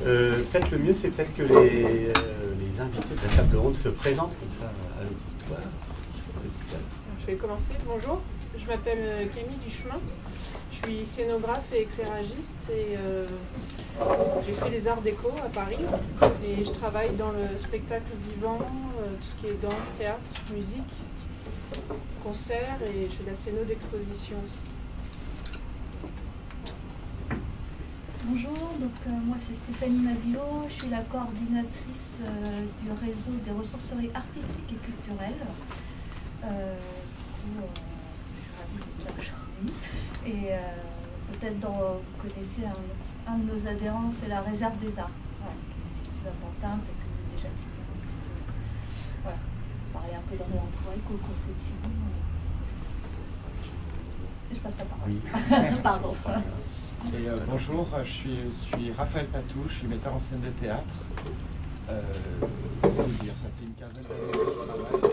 Peut-être le mieux, c'est peut-être que les invités de la table ronde se présentent comme ça à l'auditoire. Je vais commencer. Bonjour, je m'appelle Camille Duchemin. Je suis scénographe et éclairagiste et j'ai fait les arts déco à Paris. Et je travaille dans le spectacle vivant, tout ce qui est danse, théâtre, musique, concert, et je fais de la scéno d'exposition aussi. Bonjour, donc moi c'est Stéphanie Mabillot, je suis la coordinatrice du réseau des ressourceries artistiques et culturelles. Je suis ravie d'être là aujourd'hui. Et peut-être vous connaissez un de nos adhérents, c'est la Réserve des Arts, qui se situe à Pantin, peut-être que vous avez déjà voilà, parler un peu dans l'emploi, éco-conception. Je passe la parole. Oui. Pardon. Et bonjour, je suis Raphaël Patou, je suis metteur en scène de théâtre. Comment vous dire, ça fait une quinzaine d'années que je travaille.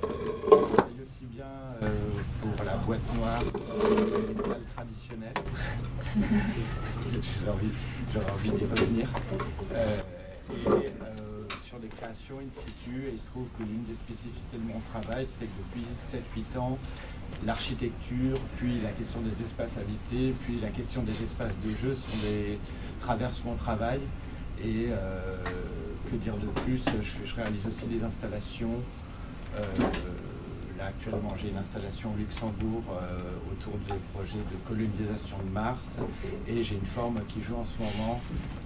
Je travaille aussi bien pour la boîte noire que les salles traditionnelles. J'aurais envie d'y revenir. Et sur les créations in situ, et il se trouve que l'une des spécificités de mon travail, c'est que depuis 7-8 ans, l'architecture, puis la question des espaces habités, puis la question des espaces de jeu traversent mon travail. Et que dire de plus, je réalise aussi des installations. Là actuellement j'ai une installation au Luxembourg autour des projets de colonisation de Mars, et j'ai une forme qui joue en ce moment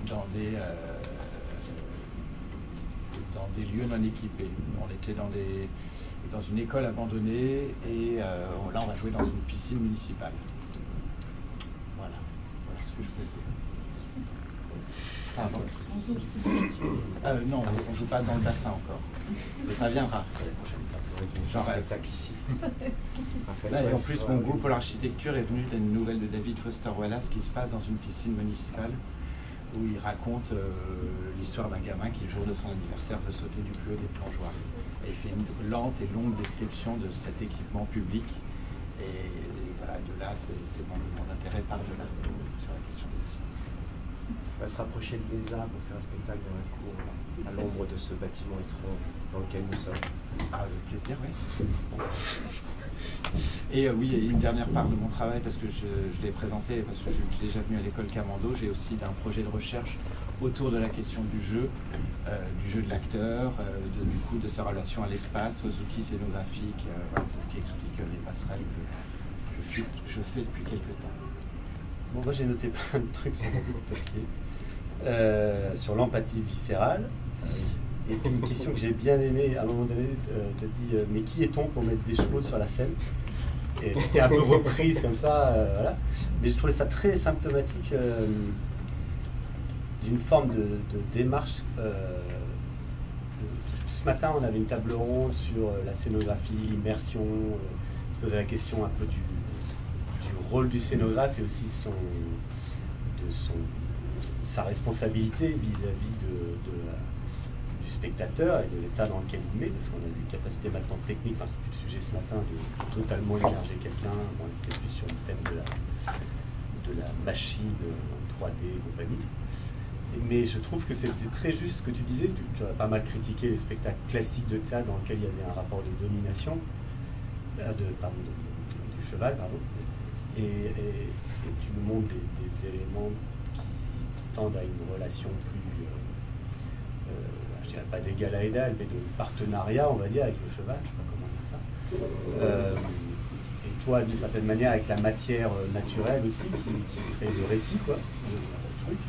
dans des lieux non équipés. On était dans une école abandonnée, et là on va jouer dans une piscine municipale. Voilà ce que je peux dire. Non, on ne joue pas dans le bassin encore. Mais ça viendra. Genre spectacle ici. Là, et en plus, mon goût pour l'architecture est venu d'une nouvelle de David Foster Wallace qui se passe dans une piscine municipale, où il raconte l'histoire d'un gamin qui, le jour de son anniversaire, veut sauter du plus haut des plongeoires. Et il fait une lente et longue description de cet équipement public. Et voilà, de là, c'est mon intérêt par-delà sur la question des espaces. On va se rapprocher de l'ESA pour faire un spectacle dans la cour, à l'ombre de ce bâtiment étrange dans lequel nous sommes. Ah, avec plaisir, oui. Et oui, et une dernière part de mon travail, parce que je l'ai présenté, parce que je suis déjà venu à l'école Camando, j'ai aussi un projet de recherche autour de la question du jeu de l'acteur, du coup de sa relation à l'espace, aux outils scénographiques. Voilà, c'est ce qui explique les passerelles que je fais depuis quelques temps. Bon, moi j'ai noté plein de trucs sur mon papier. Sur l'empathie viscérale. Et puis une question que j'ai bien aimée, à un moment donné, tu as dit mais qui est-on pour mettre des chevaux sur la scène? Et tu es un peu reprise comme ça, voilà. Mais je trouvais ça très symptomatique d'une forme de démarche. Ce matin, on avait une table ronde sur la scénographie, l'immersion, se posait la question un peu du rôle du scénographe et aussi de sa responsabilité vis-à-vis du spectateur et de l'état dans lequel il met, parce qu'on a vu une capacité maintenant technique, enfin c'était le sujet ce matin, de totalement immerger quelqu'un. Moi c'était plus sur le thème de la machine 3D et compagnie. Mais je trouve que c'est très juste ce que tu disais. Tu as pas mal critiqué les spectacles classiques de théâtre dans lesquels il y avait un rapport de domination, du cheval, pardon. Et tu nous montres des éléments qui tendent à une relation plus, je dirais pas d'égal à égal, mais de partenariat, on va dire, avec le cheval, je sais pas comment dire ça. Et toi, d'une certaine manière, avec la matière naturelle aussi, qui serait le récit, quoi, le truc.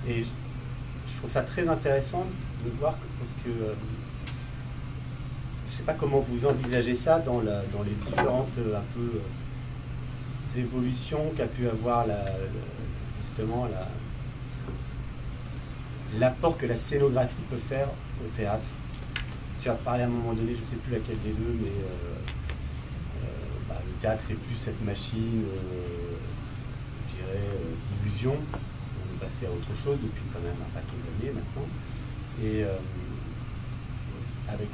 Et je trouve ça très intéressant de voir que je sais pas comment vous envisagez ça dans les différentes un peu évolutions qu'a pu avoir justement l'apport que la scénographie peut faire au théâtre. Tu as parlé à un moment donné, je ne sais plus laquelle des deux, mais le théâtre c'est plus cette machine, je dirais, d'illusion. On est passé à autre chose depuis quand même un paquet d'années maintenant. Et avec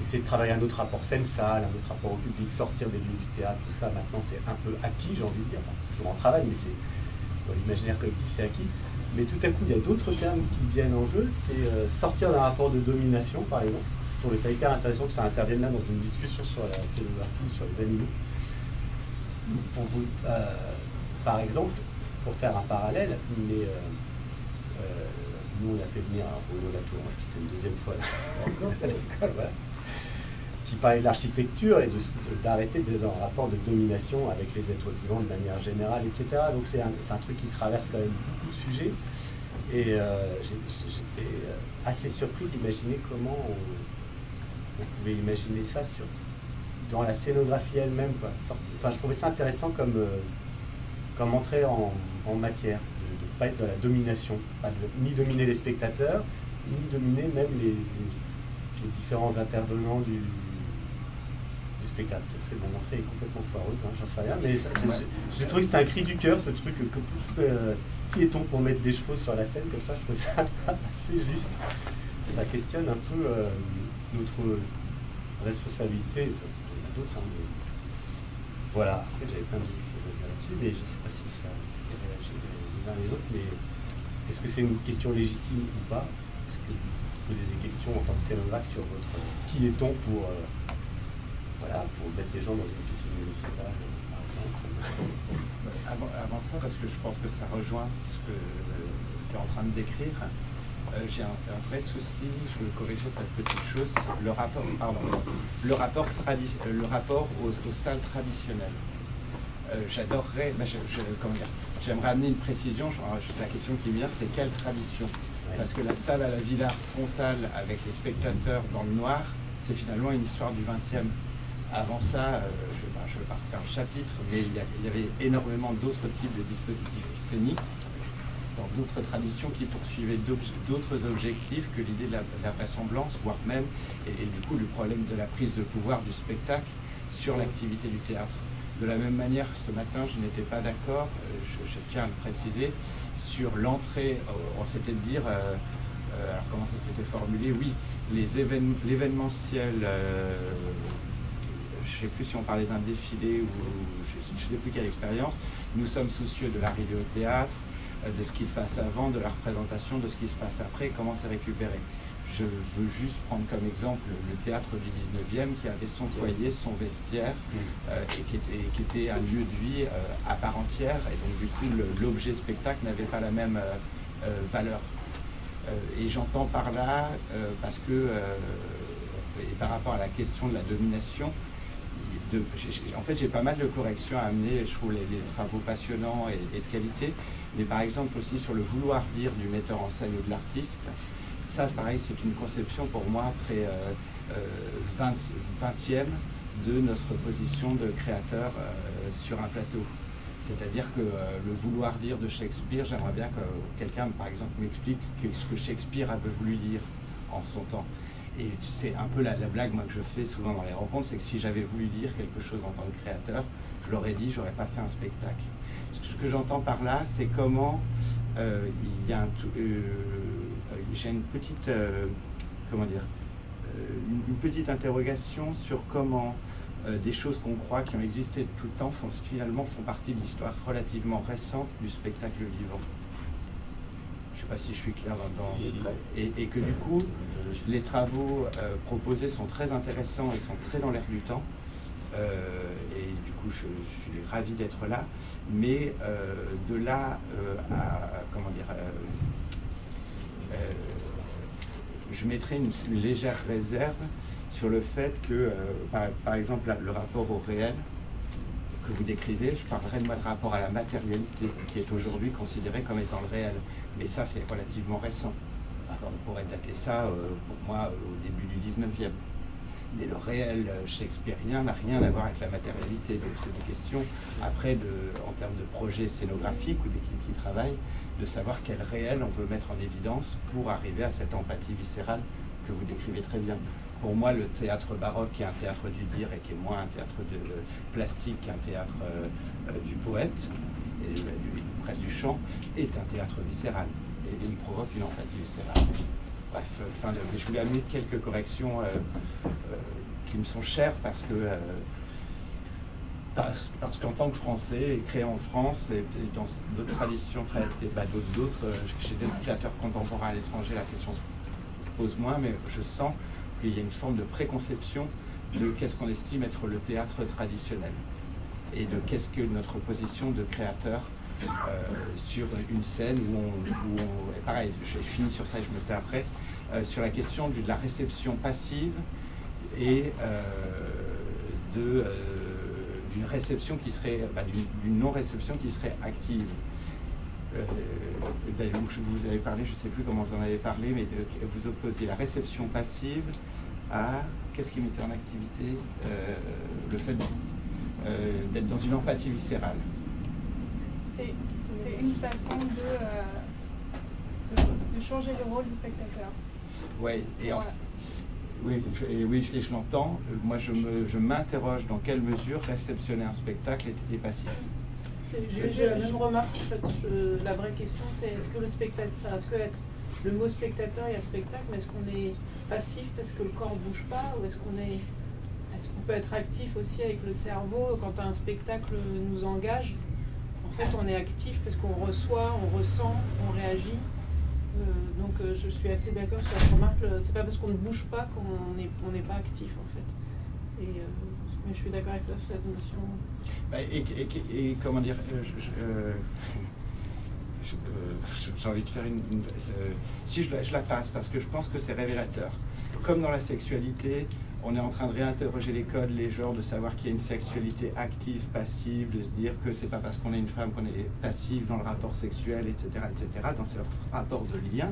essayer de travailler un autre rapport scène-salle, un autre rapport au public, sortir des lieux du théâtre, tout ça, maintenant c'est un peu acquis, j'ai envie de dire. Enfin, c'est toujours en travail, mais c'est dans l'imaginaire collectif, c'est acquis. Mais tout à coup, il y a d'autres termes qui viennent en jeu, c'est sortir d'un rapport de domination, par exemple. Je trouvais ça hyper intéressant que ça intervienne là dans une discussion sur la scénographie, sur les animaux. Pour vous, par exemple, pour faire un parallèle, mais nous on a fait venir Renaud Latour, c'était une deuxième fois à l'école, voilà, qui parlait de l'architecture et d'arrêter d'être en rapport de domination avec les êtres vivants de manière générale, etc. Donc c'est un truc qui traverse quand même beaucoup de sujets. Et j'étais assez surpris d'imaginer comment on pouvait imaginer ça dans la scénographie elle-même. Enfin, je trouvais ça intéressant comme entrée en matière, de ne pas être dans la domination, ni dominer les spectateurs, ni dominer même les différents intervenants du spectacle. Mon entrée est complètement foireuse, hein, j'en sais rien, mais j'ai trouvé que c'était un cri du cœur, ce truc qui est-on pour mettre des chevaux sur la scène comme ça, je trouve ça assez juste. Ça questionne un peu notre responsabilité, d'autres, hein, mais voilà. Après, j'avais plein de choses à dire là-dessus, mais je ne sais pas si ça fait réagir les uns les autres, mais est-ce que c'est une question légitime ou pas? Est-ce que vous posez des questions en tant que scénographe sur votre qui est-on pour mettre les gens dans une piscine municipale, par exemple? Avant ça, parce que je pense que ça rejoint ce que tu es en train de décrire, j'ai un vrai souci, je veux corriger cette petite chose, le rapport aux salles traditionnelles. J'adorerais, j'aimerais amener une précision, la question qui me vient, c'est quelle tradition? Parce que la salle à la Villard frontale avec les spectateurs dans le noir, c'est finalement une histoire du XXe. Avant ça, je ne vais pas refaire le chapitre, mais il y avait énormément d'autres types de dispositifs scéniques, dans d'autres traditions qui poursuivaient d'autres objectifs que l'idée de la vraisemblance, voire même, et du coup le problème de la prise de pouvoir du spectacle sur l'activité du théâtre. De la même manière, ce matin, je n'étais pas d'accord, je tiens à le préciser, sur l'entrée, on s'était de dire, alors comment ça s'était formulé, oui, l'événementiel, je ne sais plus si on parlait d'un défilé ou je ne sais plus quelle expérience, nous sommes soucieux de l'arrivée au théâtre, de ce qui se passe avant, de la représentation, de ce qui se passe après, comment c'est récupéré. Je veux juste prendre comme exemple le théâtre du 19e qui avait son foyer, son vestiaire et qui était un lieu de vie à part entière, et donc du coup l'objet spectacle n'avait pas la même valeur. Et j'entends par là, parce que et par rapport à la question de la domination, en fait j'ai pas mal de corrections à amener, je trouve les travaux passionnants et de qualité, mais par exemple aussi sur le vouloir dire du metteur en scène ou de l'artiste. Ça, pareil, c'est une conception pour moi très 20e de notre position de créateur sur un plateau. C'est-à-dire que le vouloir dire de Shakespeare, j'aimerais bien que quelqu'un, par exemple, m'explique ce que Shakespeare avait voulu dire en son temps. Et c'est un peu la blague moi, que je fais souvent dans les rencontres, c'est que si j'avais voulu dire quelque chose en tant que créateur, je l'aurais dit, j'aurais pas fait un spectacle. Ce que j'entends par là, c'est comment il y a j'ai une petite, une petite interrogation sur comment des choses qu'on croit qui ont existé de tout le temps finalement font partie de l'histoire relativement récente du spectacle vivant. Je ne sais pas si je suis clair là-dedans. Et que du coup, les travaux proposés sont très intéressants et sont très dans l'air du temps. Et du coup, je suis ravi d'être là. Mais de là à, comment dire, je mettrai une légère réserve sur le fait que, par exemple, le rapport au réel que vous décrivez, je parlerai de moi de rapport à la matérialité, qui est aujourd'hui considérée comme étant le réel. Mais ça, c'est relativement récent. Alors, on pourrait dater ça, pour moi, au début du 19e. Mais le réel shakespearien n'a rien à voir avec la matérialité. Donc, c'est une question, après, en termes de projet scénographique ou d'équipe qui travaille, de savoir quel réel on veut mettre en évidence pour arriver à cette empathie viscérale que vous décrivez très bien. Pour moi, le théâtre baroque, qui est un théâtre du dire et qui est moins un théâtre de plastique qu'un théâtre du poète, et presque du chant, est un théâtre viscéral. Et il provoque une empathie viscérale. Bref, je voulais amener quelques corrections qui me sont chères parce que Parce qu'en tant que Français, et créé en France, et dans d'autres traditions, chez d'autres créateurs contemporains à l'étranger, la question se pose moins, mais je sens qu'il y a une forme de préconception de qu'est-ce qu'on estime être le théâtre traditionnel et de qu'est-ce que notre position de créateur sur une scène et pareil, je finis sur ça et je me tais après, sur la question de la réception passive et d'une réception qui serait, d'une non-réception qui serait active. Vous avez parlé, je ne sais plus comment vous en avez parlé, mais vous opposiez la réception passive à, qu'est-ce qui mettait en activité, le fait d'être dans une empathie viscérale. C'est une façon de changer le rôle du spectateur. Ouais, oui, et je l'entends. Moi, je m'interroge dans quelle mesure réceptionner un spectacle est passif. J'ai la même remarque. En fait, la vraie question, c'est est-ce que le spectateur, le mot spectateur, il y a spectacle, mais est-ce qu'on est passif parce que le corps ne bouge pas, ou est-ce qu'on peut être actif aussi avec le cerveau quand un spectacle nous engage? En fait, on est actif parce qu'on reçoit, on ressent, on réagit. Donc je suis assez d'accord sur la remarque, c'est pas parce qu'on ne bouge pas qu'on n'est pas actif en fait. Mais je suis d'accord avec cette notion. Et comment dire, j'ai envie de faire si je la passe parce que je pense que c'est révélateur. Comme dans la sexualité, on est en train de réinterroger les codes, les genres, de savoir qu'il y a une sexualité active, passive, de se dire que c'est pas parce qu'on est une femme qu'on est passive dans le rapport sexuel, etc., etc. Dans ce rapport de lien,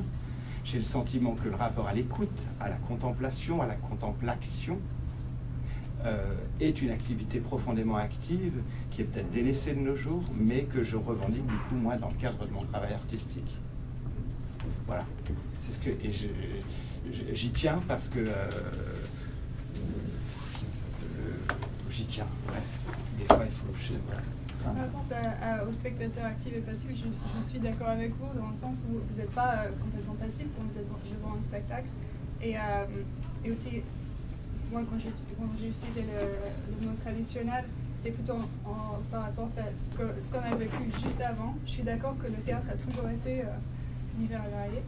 j'ai le sentiment que le rapport à l'écoute, à la contemplation, à la contemplation, est une activité profondément active, qui est peut-être délaissée de nos jours, mais que je revendique du coup moi dans le cadre de mon travail artistique. Voilà. C'est ce que j'y tiens parce que j'y tiens. Bref. Des fois il faut. Voilà. Par rapport au spectateur actif et passif, je suis d'accord avec vous dans le sens où vous n'êtes pas complètement passif quand vous êtes dans un spectacle. Et aussi, moi quand j'ai utilisé le mot traditionnel, c'était plutôt par rapport à ce qu'on a vécu juste avant. Je suis d'accord que le théâtre a toujours été univers varié.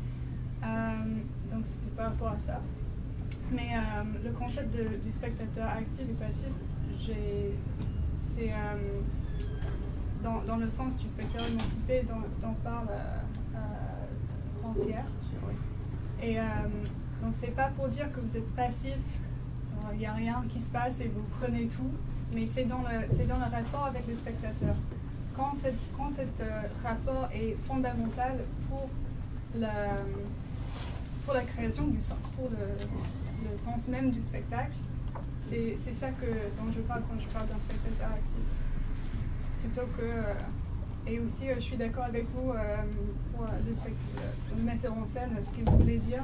Donc c'était par rapport à ça. Mais le concept du spectateur actif et passif, c'est dans le sens du spectateur émancipé dont parle Rancière. Et donc c'est pas pour dire que vous êtes passif, il n'y a rien qui se passe et vous prenez tout, mais c'est dans le rapport avec le spectateur. Quand cet rapport est fondamental pour la création du sens, pour le sens même du spectacle, c'est ça dont je parle quand je parle d'un spectateur actif. Plutôt que... et aussi, je suis d'accord avec vous pour le metteur en scène, ce qu'il voulait dire.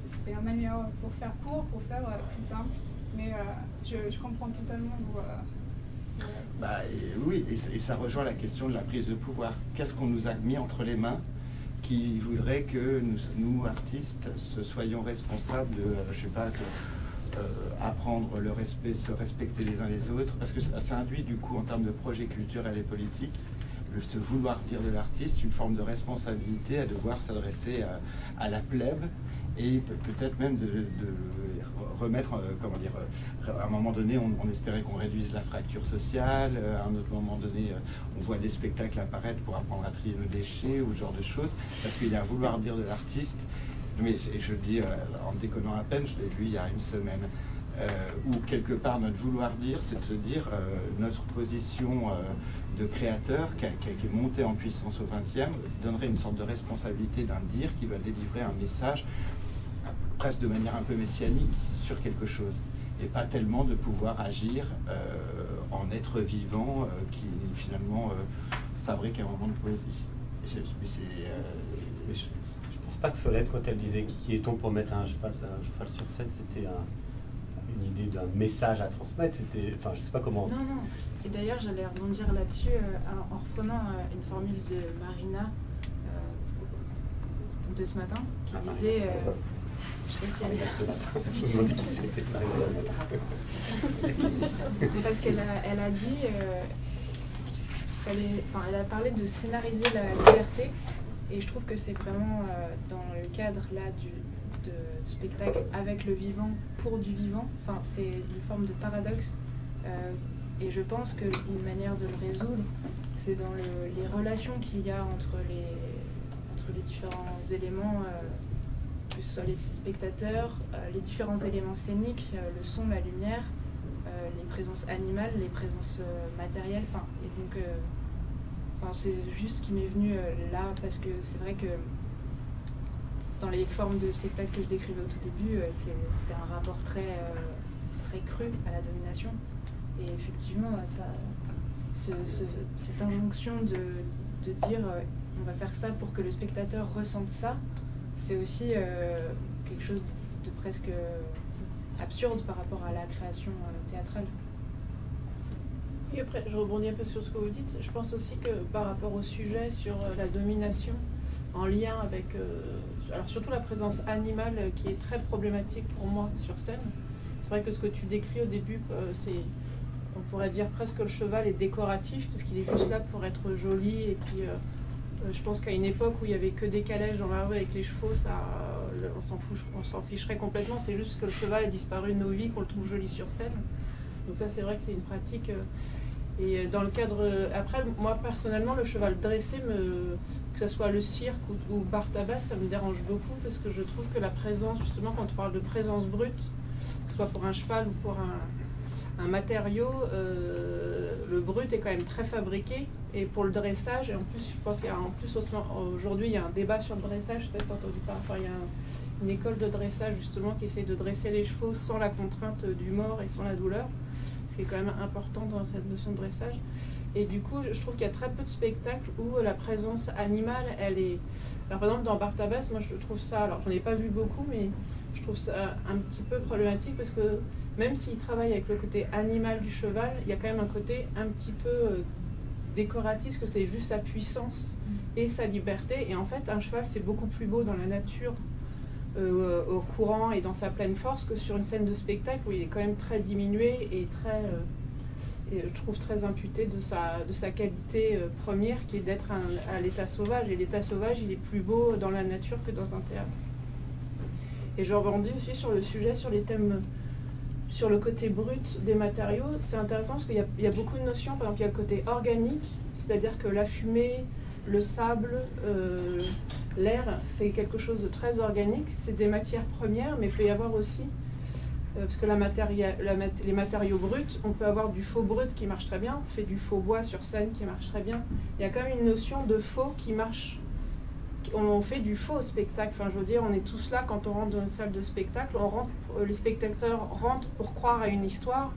C'était une manière pour faire court, pour faire plus simple. Mais je comprends totalement oui, et ça rejoint la question de la prise de pouvoir. Qu'est-ce qu'on nous a mis entre les mains qui voudrait que nous artistes, soyons responsables de, je sais pas, apprendre le respect, se respecter les uns les autres, parce que ça induit du coup en termes de projet culturel et politique, se vouloir dire de l'artiste, une forme de responsabilité à devoir s'adresser à la plèbe et peut-être même de remettre, comment dire, à un moment donné on espérait qu'on réduise la fracture sociale, à un autre moment donné on voit des spectacles apparaître pour apprendre à trier le déchet ou ce genre de choses, parce qu'il y a un vouloir dire de l'artiste. Mais je le dis en déconnant à peine, je l'ai vu il y a une semaine, où quelque part notre vouloir dire, c'est de se dire notre position de créateur qui est montée en puissance au XXe donnerait une sorte de responsabilité d'un dire qui va délivrer un message presque de manière un peu messianique sur quelque chose, et pas tellement de pouvoir agir en être vivant qui finalement fabrique un moment de poésie. Je pense pas que Solène, quand elle disait qui est-on pour mettre un cheval sur scène, c'était une idée d'un message à transmettre. C'était, enfin, je sais pas comment. Non. Et d'ailleurs, j'allais rebondir là-dessus en reprenant une formule de Marina de ce matin qui disait Je sais pas si elle ce matin. Je me demandais qui c'était. Parce qu'elle a dit, elle a parlé de scénariser la liberté, et je trouve que c'est vraiment dans le cadre là de spectacle avec le vivant, pour du vivant, enfin c'est une forme de paradoxe, et je pense qu'une manière de le résoudre, c'est dans les relations qu'il y a entre les différents éléments, que ce soit les spectateurs, les différents éléments scéniques, le son, la lumière, les présences animales, les présences matérielles, et donc c'est juste ce qui m'est venu là, parce que c'est vrai que dans les formes de spectacle que je décrivais au tout début, c'est un rapport très, très cru à la domination, et effectivement cette injonction de dire on va faire ça pour que le spectateur ressente ça, c'est aussi quelque chose de presque absurde par rapport à la création théâtrale. Et après, je rebondis un peu sur ce que vous dites. Je pense aussi que par rapport au sujet sur la domination, en lien avec, alors surtout la présence animale qui est très problématique pour moi sur scène. C'est vrai que ce que tu décris au début, on pourrait dire presque que le cheval est décoratif, parce qu'il est juste là pour être joli, et puis je pense qu'à une époque où il n'y avait que des calèches dans la rue avec les chevaux, on s'en ficherait complètement. C'est juste que le cheval a disparu de nos vies, qu'on le trouve joli sur scène. Donc ça, c'est vrai que c'est une pratique. Et dans le cadre... Après, moi, personnellement, le cheval dressé, que ce soit le cirque ou Bartabas, ça me dérange beaucoup, parce que je trouve que la présence, justement, quand on parle de présence brute, que ce soit pour un cheval ou pour un matériau, le brut est quand même très fabriqué, et pour le dressage, et en plus je pense qu'il y a aujourd'hui il y a un débat sur le dressage, je ne sais pas si tu as entendu parler, il y a une école de dressage justement qui essaie de dresser les chevaux sans la contrainte du mort et sans la douleur, ce qui est quand même important dans cette notion de dressage. Et du coup je trouve qu'il y a très peu de spectacles où la présence animale elle est... Alors par exemple dans Bartabas, moi je trouve ça, alors j'en ai pas vu beaucoup, mais je trouve ça un petit peu problématique, parce que même s'il travaille avec le côté animal du cheval, il y a quand même un côté un petit peu décoratif, que c'est juste sa puissance et sa liberté. Et en fait, un cheval, c'est beaucoup plus beau dans la nature, au courant et dans sa pleine force, que sur une scène de spectacle où il est quand même très diminué et très, et je trouve très imputé de sa qualité première, qui est d'être à l'état sauvage. Et l'état sauvage, il est plus beau dans la nature que dans un théâtre. Et je rebondis aussi sur le sujet, sur les thèmes, sur le côté brut des matériaux. C'est intéressant parce qu'il y a beaucoup de notions. Par exemple, il y a le côté organique, c'est-à-dire que la fumée, le sable, l'air, c'est quelque chose de très organique. C'est des matières premières, mais il peut y avoir aussi, parce que les matériaux bruts, on peut avoir du faux brut qui marche très bien, on fait du faux bois sur scène qui marche très bien. Il y a quand même une notion de faux qui marche. On fait du faux spectacle, enfin je veux dire, on est tous là quand on rentre dans une salle de spectacle, les spectateurs rentrent pour croire à une histoire,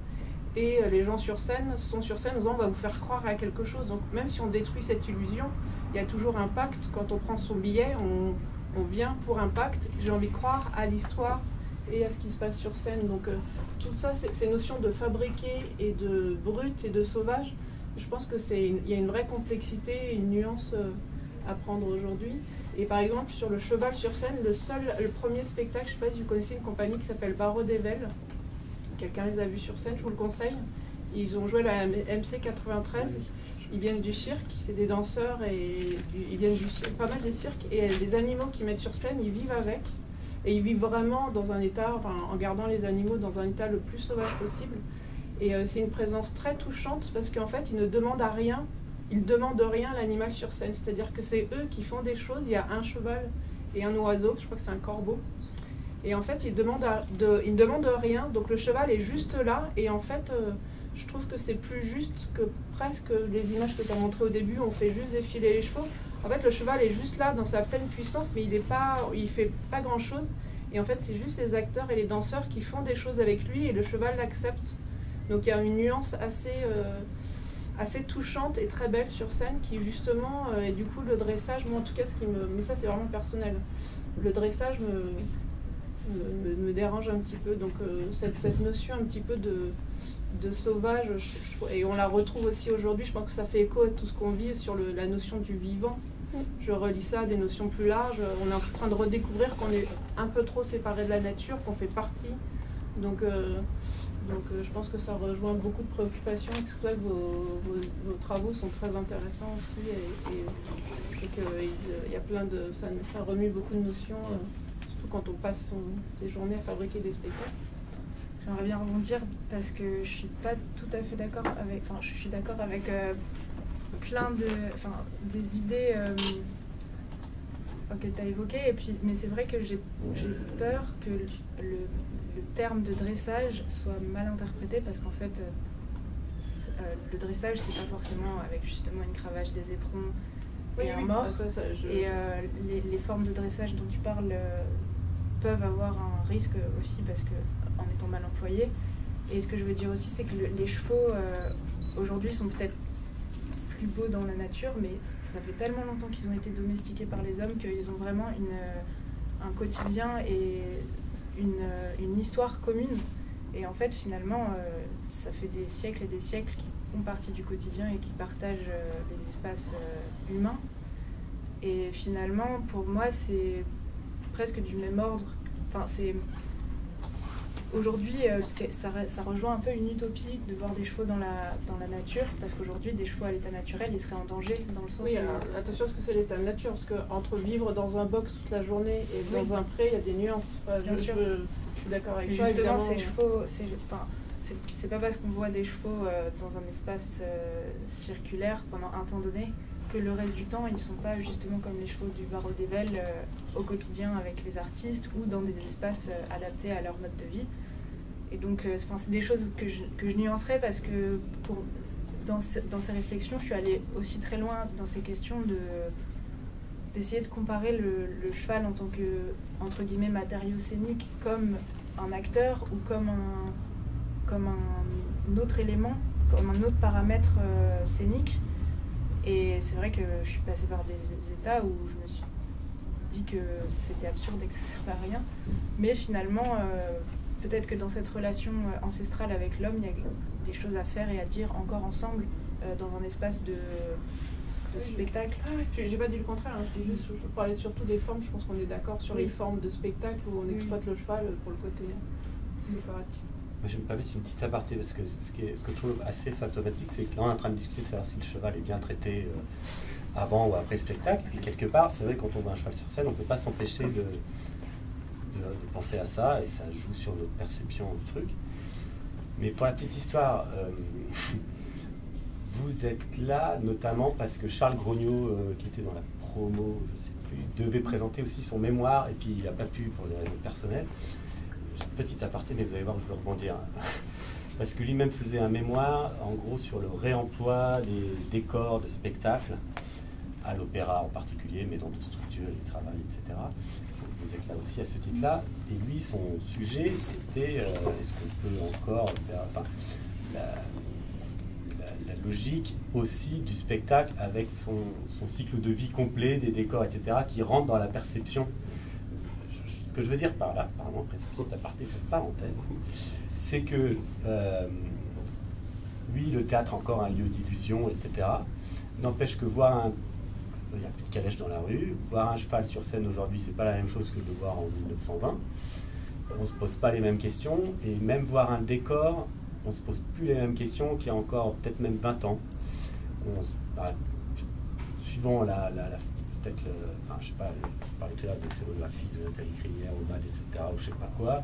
et les gens sur scène sont sur scène en disant on va vous faire croire à quelque chose. Donc même si on détruit cette illusion, il y a toujours un pacte. Quand on prend son billet, on vient pour un pacte, j'ai envie de croire à l'histoire et à ce qui se passe sur scène. Donc tout ça, ces notions de fabriquer et de brut et de sauvage, je pense que il y a une vraie complexité et une nuance à prendre aujourd'hui. Et par exemple, sur le cheval sur scène, le premier spectacle, je ne sais pas si vous connaissez une compagnie qui s'appelle Barreau d'Evel. Quelqu'un les a vus sur scène, je vous le conseille. Ils ont joué la MC 93. Ils viennent du cirque, c'est des danseurs, et ils viennent du cirque, pas mal des cirques, et les animaux qu'ils mettent sur scène, ils vivent avec. Et ils vivent vraiment dans un état, enfin, en gardant les animaux dans un état le plus sauvage possible. Et c'est une présence très touchante, parce qu'en fait, ils ne demandent à rien. Ils ne demandent rien à l'animal sur scène, c'est-à-dire que c'est eux qui font des choses. Il y a un cheval et un oiseau, je crois que c'est un corbeau. Et en fait, ils ne demandent rien, donc le cheval est juste là. Et en fait, je trouve que c'est plus juste que presque les images que tu as montrées au début, on fait juste défiler les chevaux. En fait, le cheval est juste là dans sa pleine puissance, mais il fait pas grand-chose. Et en fait, c'est juste les acteurs et les danseurs qui font des choses avec lui, et le cheval l'accepte. Donc il y a une nuance assez touchante et très belle sur scène qui justement, et du coup le dressage, moi en tout cas mais ça c'est vraiment personnel, le dressage me dérange un petit peu, donc cette notion un petit peu de sauvage, et on la retrouve aussi aujourd'hui, je pense que ça fait écho à tout ce qu'on vit sur la notion du vivant, je relie ça à des notions plus larges. On est en train de redécouvrir qu'on est un peu trop séparé de la nature, qu'on fait partie. Donc je pense que ça rejoint beaucoup de préoccupations, et que c'est pour ça que vos travaux sont très intéressants aussi, et qu'il y a plein de... Ça remue beaucoup de notions, surtout quand on passe ses journées à fabriquer des spectacles. J'aimerais bien rebondir parce que je suis pas tout à fait d'accord avec... Enfin, je suis d'accord avec plein de... Enfin, des idées que tu as évoquées, mais c'est vrai que j'ai peur que le terme de dressage soit mal interprété, parce qu'en fait, le dressage, c'est pas forcément avec justement une cravache, des éperons et un mors. Et les formes de dressage dont tu parles peuvent avoir un risque aussi, parce que en étant mal employés. Et ce que je veux dire aussi, c'est que les chevaux aujourd'hui sont peut-être plus beaux dans la nature, mais ça fait tellement longtemps qu'ils ont été domestiqués par les hommes qu'ils ont vraiment un quotidien et une histoire commune. Et en fait, finalement, ça fait des siècles et des siècles qui font partie du quotidien et qui partagent les espaces humains. Et finalement, pour moi, c'est presque du même ordre. Enfin, aujourd'hui, ça rejoint un peu une utopie de voir des chevaux dans la nature, parce qu'aujourd'hui, des chevaux à l'état naturel, ils seraient en danger, dans le sens où... alors, attention à ce que c'est l'état de nature, parce qu'entre vivre dans un box toute la journée et dans un pré, il y a des nuances. Bien sûr. Je suis d'accord avec toi. Justement, ces chevaux, c'est pas parce qu'on voit des chevaux dans un espace circulaire pendant un temps donné que le reste du temps, ils sont pas justement comme les chevaux du Varro d'Evel au quotidien avec les artistes ou dans des espaces adaptés à leur mode de vie. Et donc, c'est des choses que je nuancerais, parce que dans ces réflexions, je suis allée aussi très loin dans ces questions d'essayer de comparer le cheval en tant que, entre guillemets, matériau scénique comme un acteur ou comme un autre élément, comme un autre paramètre scénique. Et c'est vrai que je suis passée par des états où je me suis dit que c'était absurde et que ça ne servait à rien. Mais finalement, peut-être que dans cette relation ancestrale avec l'homme, il y a des choses à faire et à dire encore ensemble dans un espace de spectacle. J'ai pas dit le contraire, hein. Je dis juste, je parlais surtout des formes. Je pense qu'on est d'accord sur les formes de spectacle où on exploite le cheval pour le côté décoratif. Moi, je vais me permettre une petite aparté, parce que ce que je trouve assez symptomatique, c'est que là on est en train de discuter de savoir si le cheval est bien traité avant ou après le spectacle. Et quelque part, c'est vrai que quand on voit un cheval sur scène, on ne peut pas s'empêcher de penser à ça, et ça joue sur notre perception du truc. Mais pour la petite histoire, vous êtes là notamment parce que Charles Grognaud, qui était dans la promo, je ne sais plus, devait présenter aussi son mémoire, et puis il n'a pas pu pour des raisons personnelles. Petit aparté, mais vous allez voir où je veux rebondir. Parce que lui-même faisait un mémoire, en gros, sur le réemploi des décors de spectacles, à l'opéra en particulier, mais dans d'autres structures, il travaille, etc. Vous êtes là aussi à ce titre-là. Et lui, son sujet, c'était est-ce qu'on peut encore faire, enfin, la logique aussi du spectacle avec son cycle de vie complet, des décors, etc., qui rentre dans la perception. Ce que je veux dire par là, pardon, après ce petit aparté, cette parenthèse, c'est que lui, le théâtre, encore un lieu d'illusion, etc., n'empêche que voir il n'y a plus de calèche dans la rue, voir un cheval sur scène aujourd'hui, c'est pas la même chose que de le voir en 1920. On ne se pose pas les mêmes questions, et même voir un décor, on ne se pose plus les mêmes questions qu'il y a encore peut-être même 20 ans. Suivant peut-être, enfin, je sais pas, parler tout à l'heure de scénographie, de Nathalie Crinière, etc., ou je sais pas quoi,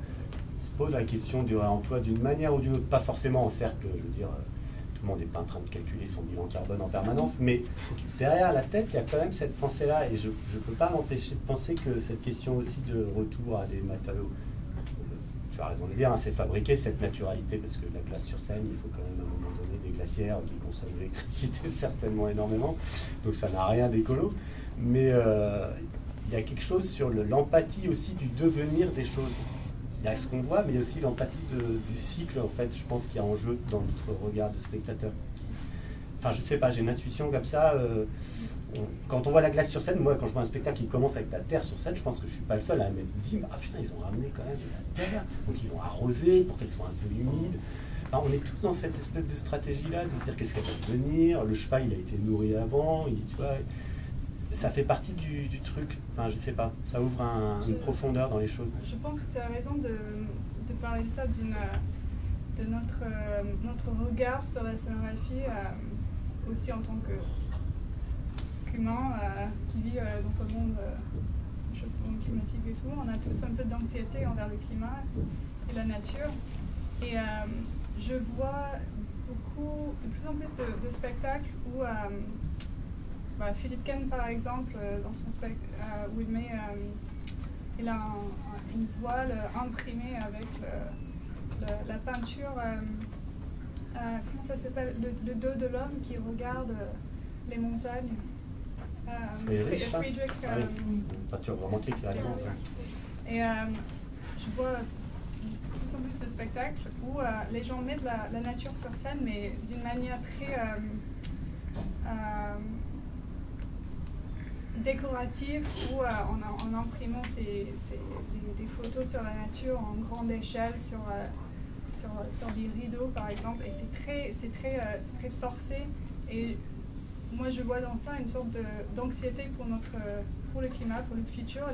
on se pose la question du réemploi d'une manière ou d'une autre, pas forcément en cercle, je veux dire, tout le monde n'est pas en train de calculer son bilan carbone en permanence, mais derrière la tête, il y a quand même cette pensée-là, et je ne peux pas m'empêcher de penser que cette question aussi de retour à des matériaux, tu as raison de le dire, hein, c'est fabriquer cette naturalité, parce que la glace sur scène, il faut quand même à un moment donné des glacières qui consomment l'électricité certainement énormément, donc ça n'a rien d'écolo. Mais il y a quelque chose sur l'empathie aussi du devenir des choses. Il y a ce qu'on voit, mais il y a aussi l'empathie du cycle, en fait, je pense qu'il y a en jeu dans notre regard de spectateur. Enfin, je sais pas, j'ai une intuition comme ça. Quand on voit la glace sur scène, moi, quand je vois un spectacle qui commence avec de la terre sur scène, je pense que je suis pas le seul à me dire « Ah putain, ils ont ramené quand même de la terre, donc ils l'ont arrosé pour qu'elle soit un peu humide. » Enfin, on est tous dans cette espèce de stratégie-là, de se dire qu'est-ce qu'elle va devenir. Le cheval, il a été nourri avant, tu vois. ça fait partie du truc, enfin je sais pas, ça ouvre une profondeur dans les choses. Je pense que tu as raison de parler de ça, de notre regard sur la scénographie, aussi en tant qu'humain qui vit dans ce monde climatique et tout. On a tous un peu d'anxiété envers le climat et la nature. Et je vois de plus en plus de spectacles où Philippe Ken, par exemple, dans son spectacle, où il a une voile imprimée avec la peinture, comment ça s'appelle, le dos de l'homme qui regarde les montagnes. Friedrich. Peinture romantique, carrément. Et je vois de plus en plus de spectacles où les gens mettent la nature sur scène, mais d'une manière très décorative, où en imprimant des photos sur la nature en grande échelle, sur des rideaux par exemple, et c'est très forcé. Et moi je vois dans ça une sorte d'anxiété pour le climat, pour le futur.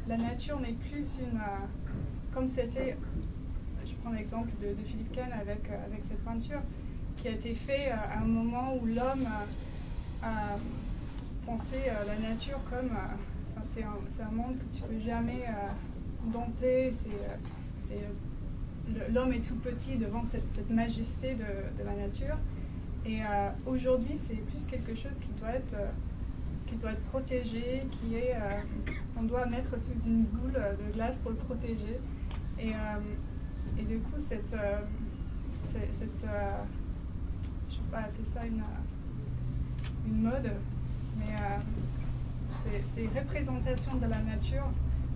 La nature n'est plus comme c'était, je prends l'exemple de Philippe Ken avec cette peinture, qui a été fait à un moment où l'homme a pensé la nature comme c'est un monde que tu peux jamais dompter. L'homme est tout petit devant cette majesté de la nature. Et aujourd'hui, c'est plus quelque chose qui doit être protégé, on doit mettre sous une boule de glace pour le protéger. Et du coup, je ne sais pas appeler ça une mode, mais c'est représentation de la nature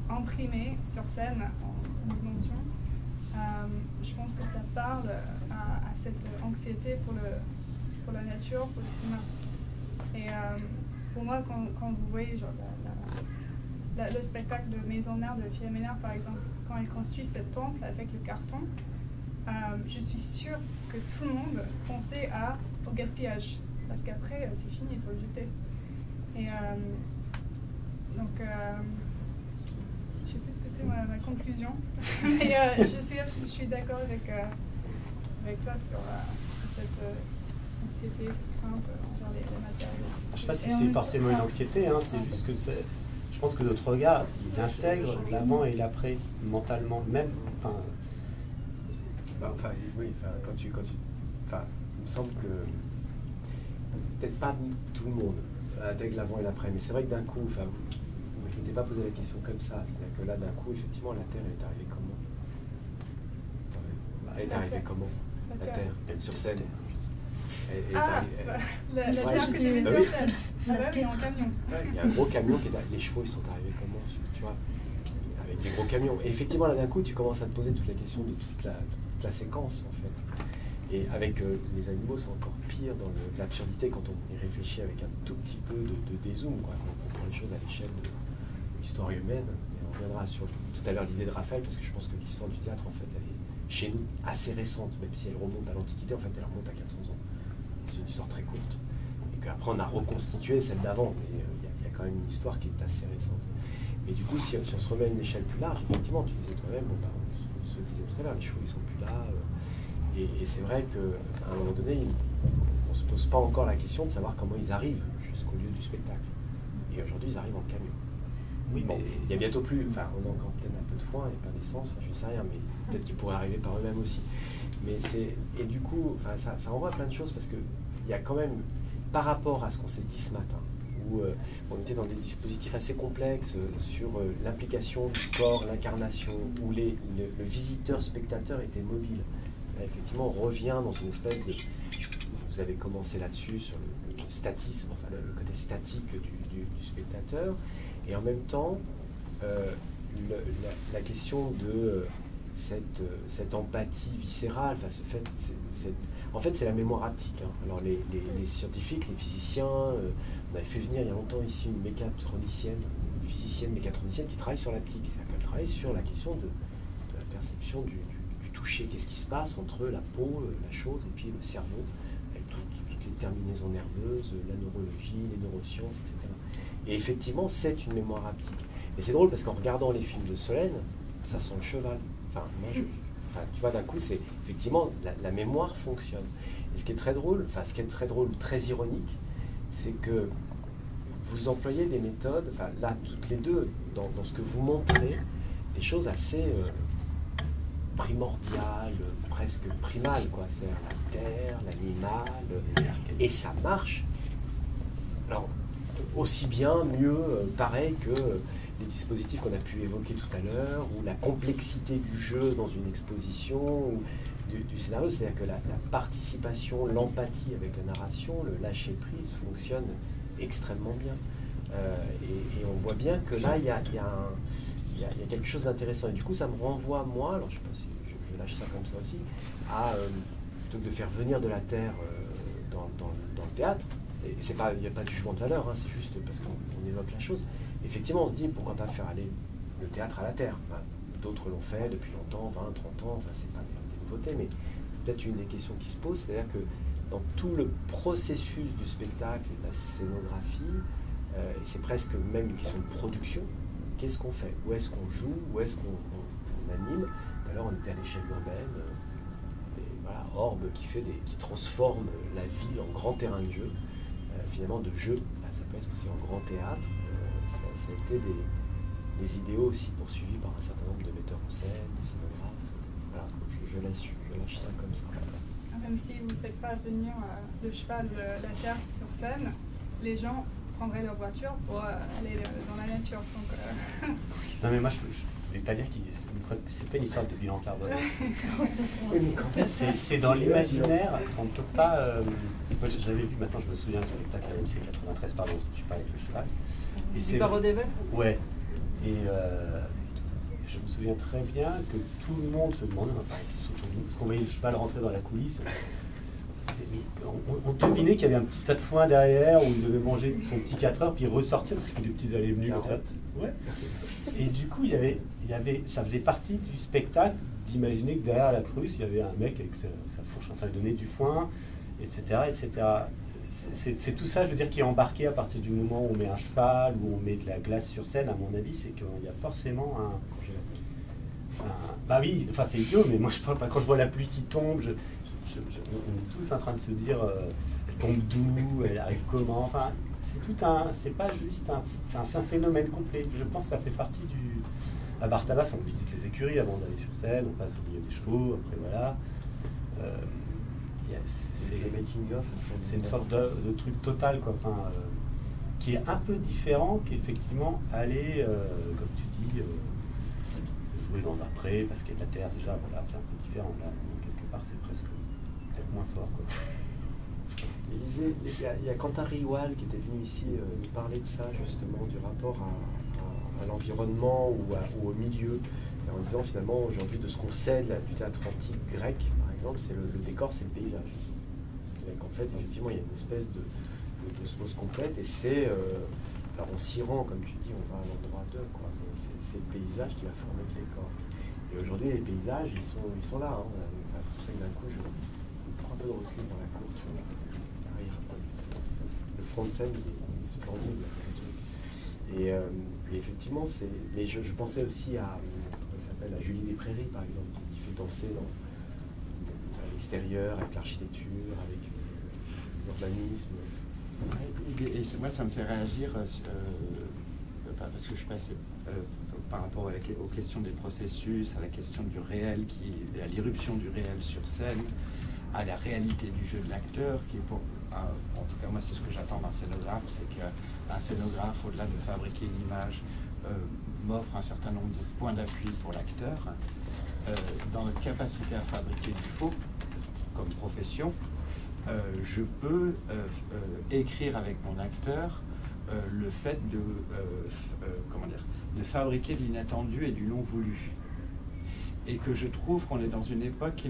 imprimée sur scène en dimension. Je pense que ça parle à cette anxiété pour la nature, pour le climat. Et pour moi, quand vous voyez genre, le spectacle de Maison-Mère de Philomène Ménard, par exemple, quand elle construit ce temple avec le carton, je suis sûre que tout le monde pensait au gaspillage. Parce qu'après, c'est fini, il faut le jeter. Et donc, je ne sais plus ce que c'est ma conclusion, mais je suis d'accord avec toi sur cette anxiété, cette crainte envers les matériaux. Je ne sais pas si c'est forcément une anxiété, hein, c'est juste que je pense que notre regard, il intègre l'avant et l'après, mentalement même. Il me semble que peut-être pas tout le monde intègre l'avant et l'après, mais c'est vrai que d'un coup, je ne m'étais pas posé la question comme ça. C'est-à-dire que là, d'un coup, effectivement, la Terre est arrivée comment? Elle est arrivée comment? La Terre, sur scène. La Terre que j'ai mise sur scène. Ah bah oui, en camion. Il y a un gros camion qui est là. Les chevaux, ils sont arrivés comment? Tu vois, avec des gros camions. Et effectivement, là, d'un coup, tu commences à te poser toute la question de toute la séquence, en fait. Et avec les animaux, c'est encore pire dans l'absurdité quand on y réfléchit avec un tout petit peu de dézoom, quoi. Quand on prend les choses à l'échelle de l'histoire humaine. Et on reviendra sur tout à l'heure l'idée de Raphaël, parce que je pense que l'histoire du théâtre, en fait, elle est chez nous assez récente, même si elle remonte à l'Antiquité, en fait, elle remonte à 400 ans. C'est une histoire très courte. Et qu'après, on a reconstitué celle d'avant, mais il y a quand même une histoire qui est assez récente. Mais du coup, si on se remet à une échelle plus large, effectivement, tu disais toi-même, on se disait tout à l'heure, les chevaux, ils sont plus là. Et c'est vrai qu'à un moment donné, on ne se pose pas encore la question de savoir comment ils arrivent jusqu'au lieu du spectacle. Et aujourd'hui, ils arrivent en camion. Oui, bon, il y a bientôt plus, on a encore peut-être un peu de foin et pas d'essence, je ne sais rien, mais peut-être qu'ils pourraient arriver par eux-mêmes aussi. Et du coup, ça envoie plein de choses parce qu'il y a quand même, par rapport à ce qu'on s'est dit ce matin, où on était dans des dispositifs assez complexes sur l'implication du corps, l'incarnation, où le visiteur-spectateur était mobile. Là, effectivement, on revient dans une espèce de... Vous avez commencé là-dessus, sur le statisme, enfin le côté statique du spectateur, et en même temps, la question de cette empathie viscérale, en fait, c'est la mémoire haptique. Hein. Alors, les scientifiques, les physiciens, on avait fait venir il y a longtemps ici une physicienne mécatronicienne qui travaille sur l'haptique. C'est-à-dire qu'elle travaille sur la question de la perception du toucher. Qu'est-ce qui se passe entre la peau, la chose, et puis le cerveau, avec toutes les terminaisons nerveuses, la neurologie, les neurosciences, etc. Et effectivement, c'est une mémoire haptique. Et c'est drôle parce qu'en regardant les films de Solène, ça sent le cheval. Enfin, moi, tu vois, d'un coup, c'est effectivement, la mémoire fonctionne. Et ce qui est très drôle, très ironique, c'est que vous employez des méthodes, enfin là, toutes les deux, dans ce que vous montrez, des choses assez primordiales, presque primales, quoi. C'est la terre, l'animal, et ça marche. Alors, aussi bien, mieux, pareil que les dispositifs qu'on a pu évoquer tout à l'heure, ou la complexité du jeu dans une exposition, ou du scénario, c'est-à-dire que la participation, l'empathie avec la narration, le lâcher-prise fonctionne extrêmement bien. Et on voit bien que là, il y a quelque chose d'intéressant. Et du coup, ça me renvoie, moi, alors je ne sais pas si je lâche ça comme ça aussi, à, plutôt que de faire venir de la terre dans le théâtre, et il n'y a pas de jugement de valeur, hein, c'est juste parce qu'on évoque la chose. Effectivement, on se dit, pourquoi pas faire aller le théâtre à la terre. D'autres l'ont fait depuis longtemps, 20, 30 ans, enfin, c'est pas des nouveautés, mais peut-être une des questions qui se pose, c'est-à-dire que dans tout le processus du spectacle et de la scénographie, et c'est presque même une question de production, qu'est-ce qu'on fait? Où est-ce qu'on joue? Où est-ce qu'on anime? Alors on était à l'échelle urbaine, et voilà, Orbe qui transforme la ville en grand terrain de jeu, finalement de jeu, ça peut être aussi en grand théâtre, ça a été des idéaux aussi poursuivis par un certain nombre de metteurs en scène, de scénographes. Voilà, je lâche ça comme ça. Même si vous ne faites pas venir le cheval, la terre sur scène, les gens prendraient leur voiture pour aller dans la nature. Donc, Non mais moi je ne vais pas dire qu'une fois de plus, c'est pas une histoire de bilan carbone. C'est dans l'imaginaire, on ne peut pas... moi j'avais vu, maintenant je me souviens, sur le spectacle à MC 93, pardon, tu parlais avec le cheval. Et c'est Barodével. Ouais. Et je me souviens très bien que tout le monde se demandait, on parlait tous autour de nous, parce qu'on voyait le cheval rentrer dans la coulisse. On devinait qu'il y avait un petit tas de foin derrière où il devait manger son petit 4 heures puis ressortir parce qu'il fait des petits allées-venues comme ça. Ouais. Et du coup, ça faisait partie du spectacle d'imaginer que derrière la cruche, il y avait un mec avec sa fourche en train de donner du foin, etc. etc. C'est tout ça, je veux dire, qui est embarqué à partir du moment où on met un cheval, où on met de la glace sur scène, à mon avis, c'est qu'il y a forcément bah oui, enfin c'est idiot, mais moi quand je vois la pluie qui tombe, on est tous en train de se dire elle tombe d'où, elle arrive comment, enfin c'est pas juste c'est un phénomène complet. Je pense que ça fait partie à Bartabas, on visite les écuries avant d'aller sur scène, on passe au milieu des chevaux, après voilà. C'est une sorte de truc total, quoi, qui est un peu différent qu'effectivement aller, comme tu dis, jouer dans un pré parce qu'il y a de la terre déjà, voilà, c'est un peu différent. Là, quelque part, c'est presque peut-être moins fort, quoi. Il y a Quentin Rioual qui était venu ici nous parler de ça, justement, du rapport à l'environnement ou au milieu, en disant finalement aujourd'hui de ce qu'on sait du théâtre antique grec, par exemple, c'est le décor, c'est le paysage. Donc en fait, effectivement, il y a une espèce d'osmose complète, et c'est, alors on s'y rend, comme tu dis, on va à l'endroit d'eux, quoi. C'est le paysage qui va former le décor. Et aujourd'hui, les paysages, ils sont là. Hein. C'est pour ça que d'un coup, je prends un peu de recul dans la cour. Le front de scène, il est splendide. Et effectivement, mais je pensais aussi à Julie des Prairies, par exemple, qui fait danser à l'extérieur, avec l'architecture, avec l'urbanisme. Et moi, ça me fait réagir parce que je passe par rapport aux questions des processus, à la question du réel, à l'irruption du réel sur scène, à la réalité du jeu de l'acteur, qui est en tout cas moi c'est ce que j'attends d'un scénographe, c'est qu'un scénographe, au-delà de fabriquer une image, m'offre un certain nombre de points d'appui pour l'acteur, dans notre capacité à fabriquer du faux, comme profession. Je peux écrire avec mon acteur le fait de fabriquer de l'inattendu et du non voulu. Et que je trouve qu'on est dans une époque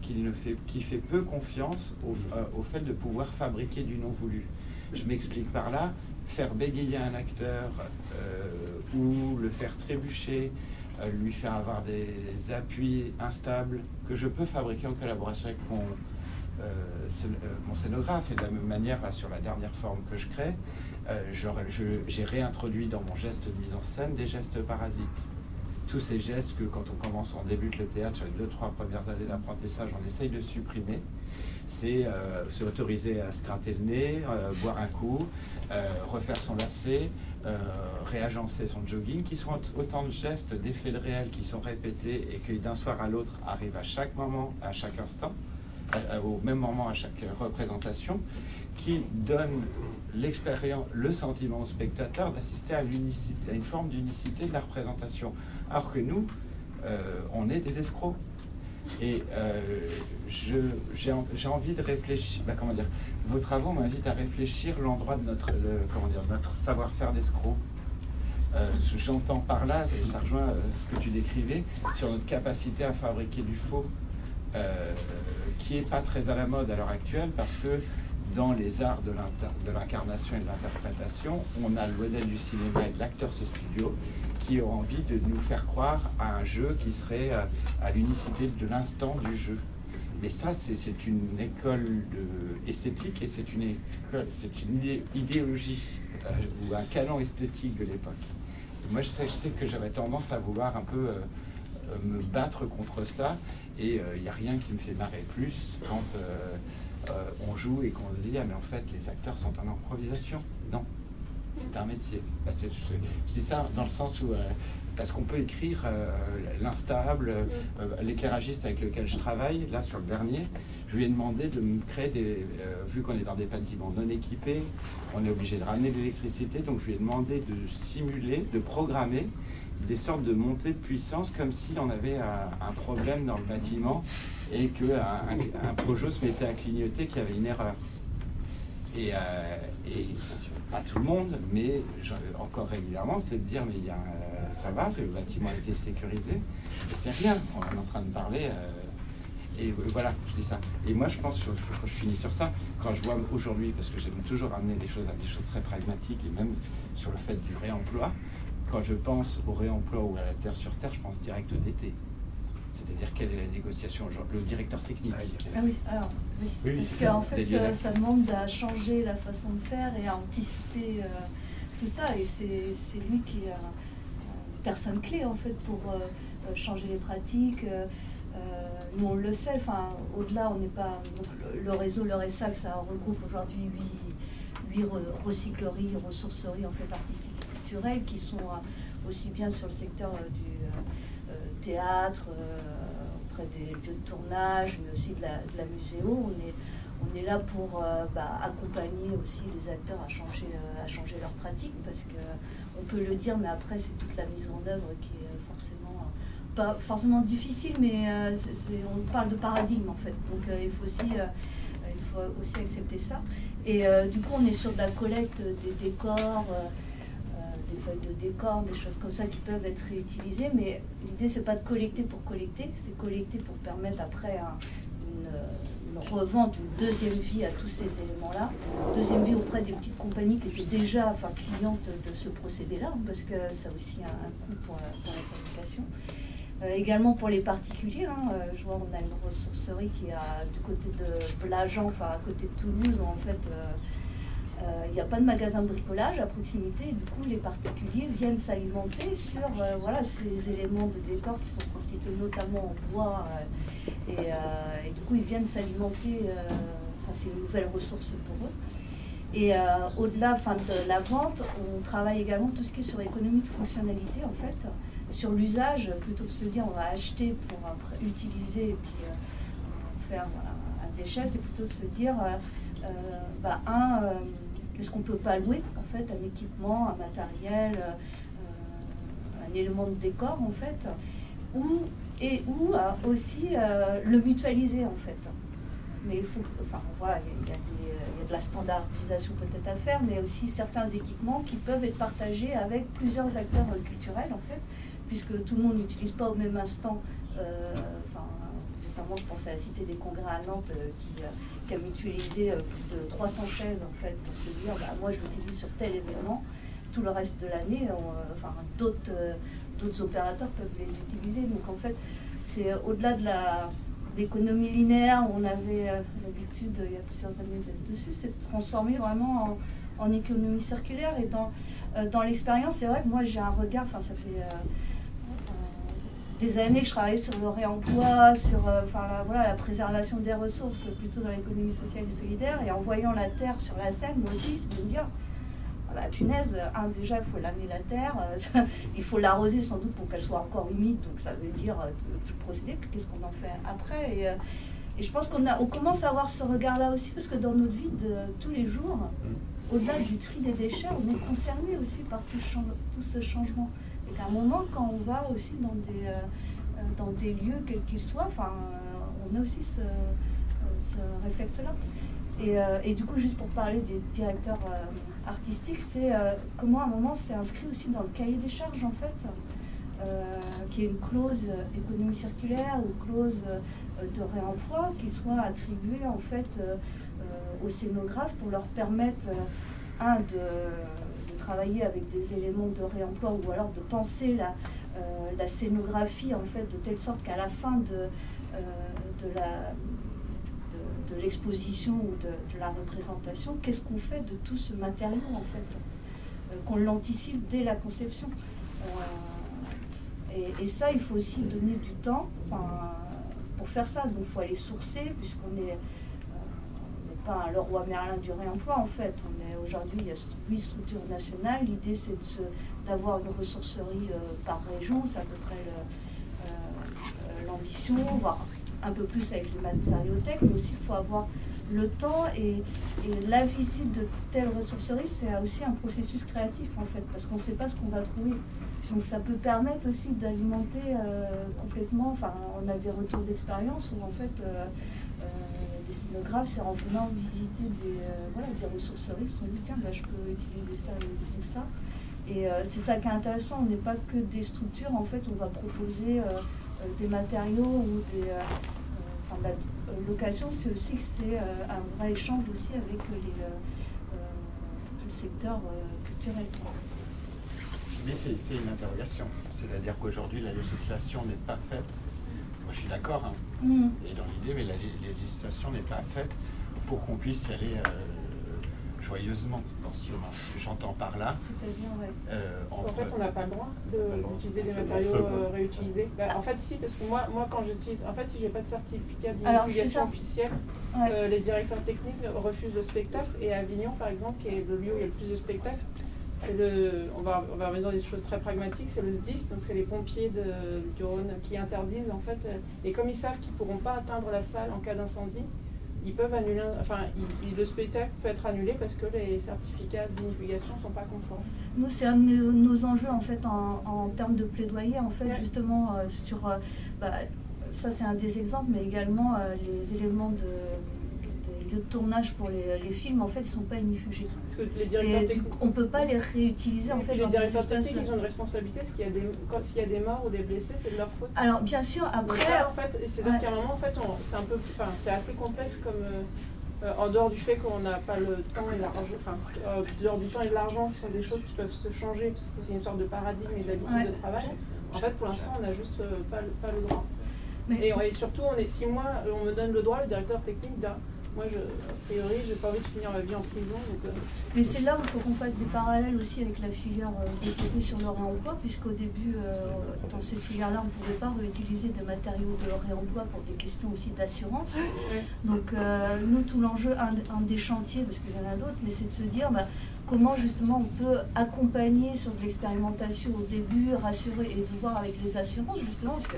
qui fait peu confiance au fait de pouvoir fabriquer du non voulu. Je m'explique par là, faire bégayer un acteur ou le faire trébucher, lui faire avoir des appuis instables que je peux fabriquer en collaboration avec mon scénographe. Et de la même manière, là, sur la dernière forme que je crée, j'ai réintroduit dans mon geste de mise en scène des gestes parasites. Tous ces gestes que quand on débute le théâtre sur les 2-3 premières années d'apprentissage, on essaye de supprimer. C'est se autoriser à se gratter le nez, boire un coup, refaire son lacet, réagencer son jogging, qui sont autant de gestes, d'effets de réel qui sont répétés et qui d'un soir à l'autre arrivent à chaque moment, à chaque instant, au même moment à chaque représentation, qui donnent l'expérience, le sentiment au spectateur d'assister à une forme d'unicité de la représentation. Alors que nous, on est des escrocs. Et j'ai envie de réfléchir, comment dire, vos travaux m'invitent à réfléchir l'endroit de notre savoir-faire d'escroc. J'entends par là, et ça rejoint ce que tu décrivais, sur notre capacité à fabriquer du faux, qui n'est pas très à la mode à l'heure actuelle, parce que dans les arts de l'incarnation et de l'interprétation, on a le modèle du cinéma et de l'acteur studio qui ont envie de nous faire croire à un jeu qui serait à l'unicité de l'instant du jeu. Mais ça, c'est une école esthétique et c'est une idéologie ou un canon esthétique de l'époque. Moi, je sais que j'avais tendance à vouloir un peu me battre contre ça, et il n'y a rien qui me fait marrer plus quand on joue et qu'on se dit « Ah, mais en fait, les acteurs sont en improvisation ». Non, c'est un métier. Je dis ça dans le sens où, parce qu'on peut écrire l'instable, l'éclairagiste avec lequel je travaille, là sur le dernier, je lui ai demandé de me créer vu qu'on est dans des bâtiments non équipés, on est obligé de ramener de l'électricité, donc je lui ai demandé de simuler, de programmer des sortes de montées de puissance comme si on avait un problème dans le bâtiment et qu'un projo se mettait à clignoter, qu'il y avait une erreur. Et pas tout le monde, mais encore régulièrement, c'est de dire mais ça va, le bâtiment a été sécurisé, et c'est rien, on est en train de parler, et voilà, je dis ça. Et moi je pense, je finis sur ça, quand je vois aujourd'hui, parce que j'aime toujours amener les choses à des choses très pragmatiques, et même sur le fait du réemploi, quand je pense au réemploi ou à la terre sur terre, je pense direct au DT. C'est-à-dire quelle est la négociation, genre le directeur technique. Ah oui, alors oui. Parce qu'en fait, ça demande à changer la façon de faire et à anticiper tout ça. Et c'est lui qui est une personne clé en fait pour changer les pratiques. Nous on le sait, enfin au-delà, on n'est pas. Donc, le réseau, le RESAC, ça regroupe aujourd'hui 8 recycleries, ressourceries en fait artistiques et culturelles qui sont aussi bien sur le secteur du théâtre, auprès des lieux de tournage, mais aussi de la muséo. On est là pour accompagner aussi les acteurs à changer leur pratique, parce qu'on peut le dire, mais après c'est toute la mise en œuvre qui est forcément, pas forcément difficile, mais on parle de paradigme en fait. Donc il faut aussi accepter ça. Et du coup on est sur de la collecte des décors, des feuilles de décor, des choses comme ça qui peuvent être réutilisées, mais l'idée c'est pas de collecter pour collecter, c'est collecter pour permettre après une revente, une deuxième vie à tous ces éléments-là, deuxième vie auprès des petites compagnies qui étaient déjà clientes de ce procédé-là, parce que ça a aussi un coût pour la fabrication. Également pour les particuliers, je vois on a une ressourcerie qui est du côté de Blajan, à côté de Toulouse, en fait. Il n'y a pas de magasin de bricolage à proximité, et du coup les particuliers viennent s'alimenter sur ces éléments de décor qui sont constitués notamment en bois, et du coup ils viennent s'alimenter, ça c'est une nouvelle ressource pour eux. Et au-delà de la vente, on travaille également tout ce qui est sur l'économie de fonctionnalité en fait, sur l'usage, plutôt que de se dire on va acheter pour utiliser et puis faire un déchet, c'est plutôt de se dire est-ce qu'on ne peut pas louer en fait un équipement, un matériel, un élément de décor en fait, ou aussi le mutualiser en fait. Mais il faut, il y a de la standardisation peut-être à faire, mais aussi certains équipements qui peuvent être partagés avec plusieurs acteurs culturels en fait, puisque tout le monde n'utilise pas au même instant. Notamment, je pense à la Cité des Congrès à Nantes qui a mutualisé plus de 300 chaises en fait pour se dire moi je l'utilise sur tel événement, tout le reste de l'année, d'autres opérateurs peuvent les utiliser. Donc en fait, c'est au-delà de l'économie linéaire où on avait l'habitude il y a plusieurs années d'être dessus, c'est de transformer vraiment en économie circulaire. Et dans l'expérience, c'est vrai que moi j'ai un regard, enfin ça fait des années que je travaille sur le réemploi, sur la préservation des ressources, plutôt dans l'économie sociale et solidaire. Et en voyant la terre sur la Seine, moi aussi, c'est de me dire, punaise, déjà il faut lamer la terre, il faut l'arroser sans doute pour qu'elle soit encore humide, donc ça veut dire tout procéder, puis qu'est-ce qu'on en fait après. Et je pense on commence à avoir ce regard-là aussi, parce que dans notre vie de tous les jours, au-delà du tri des déchets, on est concerné aussi par tout ce changement. Et qu'à un moment, quand on va aussi dans des lieux, quels qu'ils soient, on a aussi ce réflexe-là. Et du coup, juste pour parler des directeurs artistiques, c'est comment à un moment c'est inscrit aussi dans le cahier des charges, en fait, qui est une clause économie circulaire ou clause de réemploi qui soit attribuée en fait aux scénographes pour leur permettre de travailler avec des éléments de réemploi ou alors de penser la scénographie en fait de telle sorte qu'à la fin de l'exposition ou de la représentation, qu'est-ce qu'on fait de tout ce matériau en fait, qu'on l'anticipe dès la conception. Et ça, il faut aussi donner du temps pour faire ça. Donc il faut aller sourcer, puisqu'on n'est pas le roi Merlin du réemploi en fait. Aujourd'hui, il y a 8 structures nationales. L'idée, c'est d'avoir une ressourcerie par région. C'est à peu près l'ambition, voire un peu plus avec les matériothèques, mais aussi il faut avoir le temps et la visite de telle ressourcerie, c'est aussi un processus créatif en fait, parce qu'on ne sait pas ce qu'on va trouver. Donc ça peut permettre aussi d'alimenter complètement, on a des retours d'expérience où en fait des scénographes, c'est en venant visiter des ressourceries, se sont dit tiens, je peux utiliser ça ou ça. Et c'est ça qui est intéressant, on n'est pas que des structures, en fait on va proposer des matériaux ou la location, c'est aussi que c'est un vrai échange aussi avec le secteur culturel. Mais c'est une interrogation, c'est-à-dire qu'aujourd'hui la législation n'est pas faite, moi je suis d'accord, et dans l'idée, mais la législation n'est pas faite pour qu'on puisse y aller joyeusement dans ce chemin. Ce que j'entends par là, en fait, on n'a pas le droit d'utiliser des matériaux réutilisés. En fait, si, parce que moi quand j'utilise, en fait, si j'ai pas de certificat d'identification officielle, les directeurs techniques refusent le spectacle. Et à Avignon, par exemple, qui est le lieu où il y a le plus de spectacles, on va revenir dans des choses très pragmatiques, c'est le SDIS, donc c'est les pompiers du Rhône qui interdisent en fait, et comme ils savent qu'ils ne pourront pas atteindre la salle en cas d'incendie, ils peuvent annuler, le spectacle peut être annulé parce que les certificats d'unification ne sont pas conformes. Nous, c'est un de nos enjeux en fait en termes de plaidoyer, en fait, justement sur, ça c'est un des exemples, mais également les éléments des lieux de tournage pour les films, en fait, ils ne sont pas inifugés. Parce que les directeurs on ne peut pas les réutiliser en fait. Les directeurs techniques, ils ont une responsabilité, parce qu'il y a des morts ou des blessés, c'est de leur faute. Alors bien sûr, après. Donc ça, en fait, c'est-à-dire qu'à un moment, en fait, c'est assez complexe comme en dehors du fait qu'on n'a pas le temps et l'argent, dehors du temps et de l'argent, qui sont des choses qui peuvent se changer, parce que c'est une sorte de paradigme et d'habitude de travail. En fait, pour l'instant, on n'a juste pas le droit. Et surtout, si moi, on me donne le droit, le directeur technique dit. Moi, a priori, j'ai pas envie de finir ma vie en prison. Mais c'est là où il faut qu'on fasse des parallèles aussi avec la filière développée sur le réemploi, puisqu'au début, dans ces filières-là, on ne pouvait pas réutiliser des matériaux de réemploi pour des questions aussi d'assurance. Donc, nous, tout l'enjeu, un des chantiers, parce qu'il y en a d'autres, mais c'est de se dire comment justement on peut accompagner sur de l'expérimentation au début, rassurer et de voir avec les assurances, justement, parce que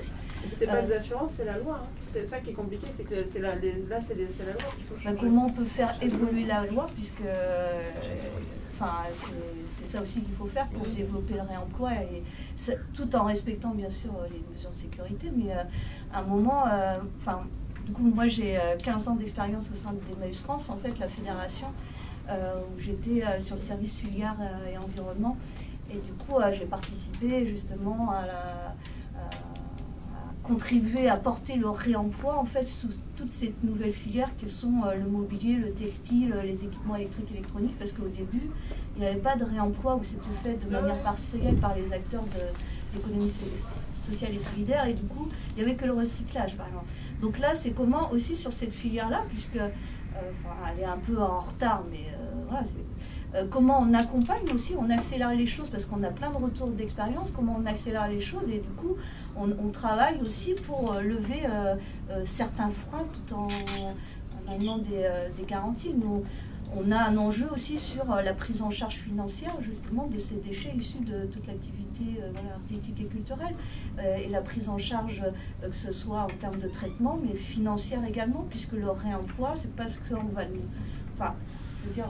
c'est pas les assurances, c'est la loi. C'est ça qui est compliqué, c'est que c'est la loi qu'il faut changer. Comment on peut faire évoluer la loi, puisque c'est ça aussi qu'il faut faire pour développer le réemploi, et tout en respectant bien sûr les mesures de sécurité, mais à un moment, du coup moi j'ai 15 ans d'expérience au sein d'Emmaüs France, en fait la fédération, où j'étais sur le service filière et environnement, et du coup j'ai participé justement à contribuer à porter le réemploi en fait sous toutes ces nouvelles filières que sont le mobilier, le textile, les équipements électriques et électroniques, parce qu'au début il n'y avait pas de réemploi où c'était fait de manière partielle par les acteurs de l'économie sociale et solidaire, et du coup il n'y avait que le recyclage par exemple. Donc là c'est comment aussi sur cette filière là, puisque elle est un peu en retard, mais voilà. Comment on accompagne aussi, on accélère les choses parce qu'on a plein de retours d'expérience, comment on accélère les choses et du coup on travaille aussi pour lever certains freins tout en amenant des garanties. Nous, on a un enjeu aussi sur la prise en charge financière justement de ces déchets issus de toute l'activité artistique et culturelle et la prise en charge que ce soit en termes de traitement mais financière également puisque le réemploi c'est pas que on va nous, enfin je veux dire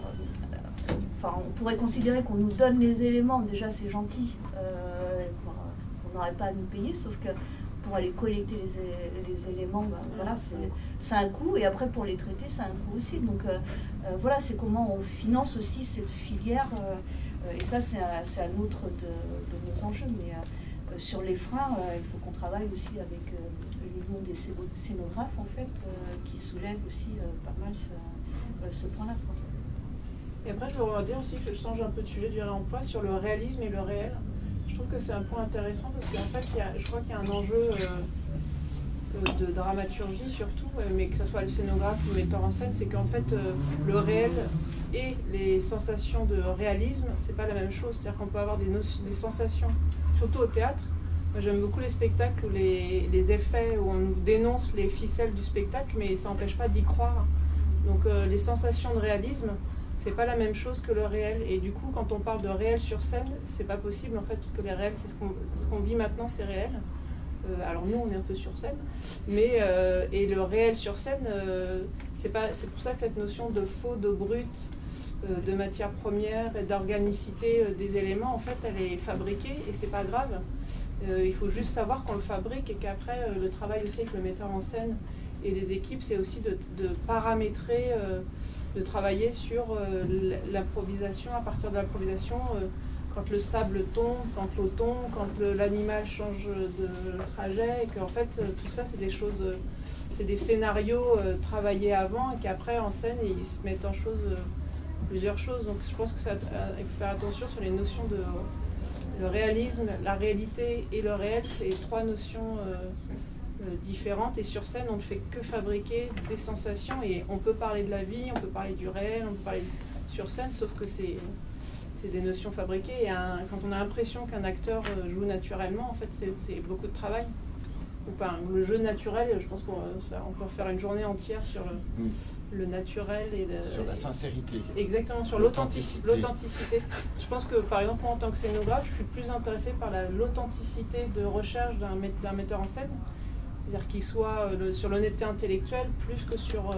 on pourrait considérer qu'on nous donne les éléments, déjà c'est gentil, on n'aurait pas à nous payer, sauf que pour aller collecter les éléments, voilà, c'est un coût, et après pour les traiter, c'est un coût aussi. Donc voilà, c'est comment on finance aussi cette filière, et ça c'est un autre de nos enjeux. Mais sur les freins, il faut qu'on travaille aussi avec l'Union des scénographes, en fait, qui soulève aussi pas mal ce point-là. Et après, je voudrais dire aussi que je change un peu de sujet du réemploi sur le réalisme et le réel. Je trouve que c'est un point intéressant parce qu'en fait, je crois qu'il y a un enjeu de dramaturgie surtout, mais que ce soit le scénographe ou le metteur en scène, c'est qu'en fait, le réel et les sensations de réalisme, c'est pas la même chose. C'est-à-dire qu'on peut avoir des sensations, surtout au théâtre. Moi, j'aime beaucoup les spectacles où les effets, où on nous dénonce les ficelles du spectacle, mais ça n'empêche pas d'y croire. Donc les sensations de réalisme, c'est pas la même chose que le réel. Et du coup, quand on parle de réel sur scène, c'est pas possible en fait, parce que les réels, c'est ce qu'on vit maintenant, c'est réel. Alors nous, on est un peu sur scène, mais et le réel sur scène, c'est pour ça que cette notion de faux, de brut, de matière première et d'organicité des éléments, en fait, elle est fabriquée et c'est pas grave. Il faut juste savoir qu'on le fabrique et qu'après, le travail aussi avec le metteur en scène et les équipes, c'est aussi de paramétrer, de travailler sur l'improvisation, à partir de l'improvisation, quand le sable tombe, quand l'eau tombe, quand l'animal change de trajet, et qu'en fait, tout ça, c'est des choses, c'est des scénarios travaillés avant, et qu'après, en scène, ils se mettent en chose plusieurs choses. Donc je pense que il faut faire attention sur les notions de le réalisme, la réalité et le réel, c'est trois notions différentes, et sur scène on ne fait que fabriquer des sensations, et on peut parler de la vie, on peut parler du réel, on peut parler sur scène, sauf que c'est des notions fabriquées, et quand on a l'impression qu'un acteur joue naturellement, en fait c'est beaucoup de travail. Enfin, le jeu naturel, je pense qu'on peut faire une journée entière sur le naturel et sur la sincérité. Exactement, sur l'authenticité. Je pense que par exemple moi en tant que scénographe, je suis plus intéressée par l'authenticité de recherche d'un metteur en scène. C'est-à-dire qu'il soit sur l'honnêteté intellectuelle plus que sur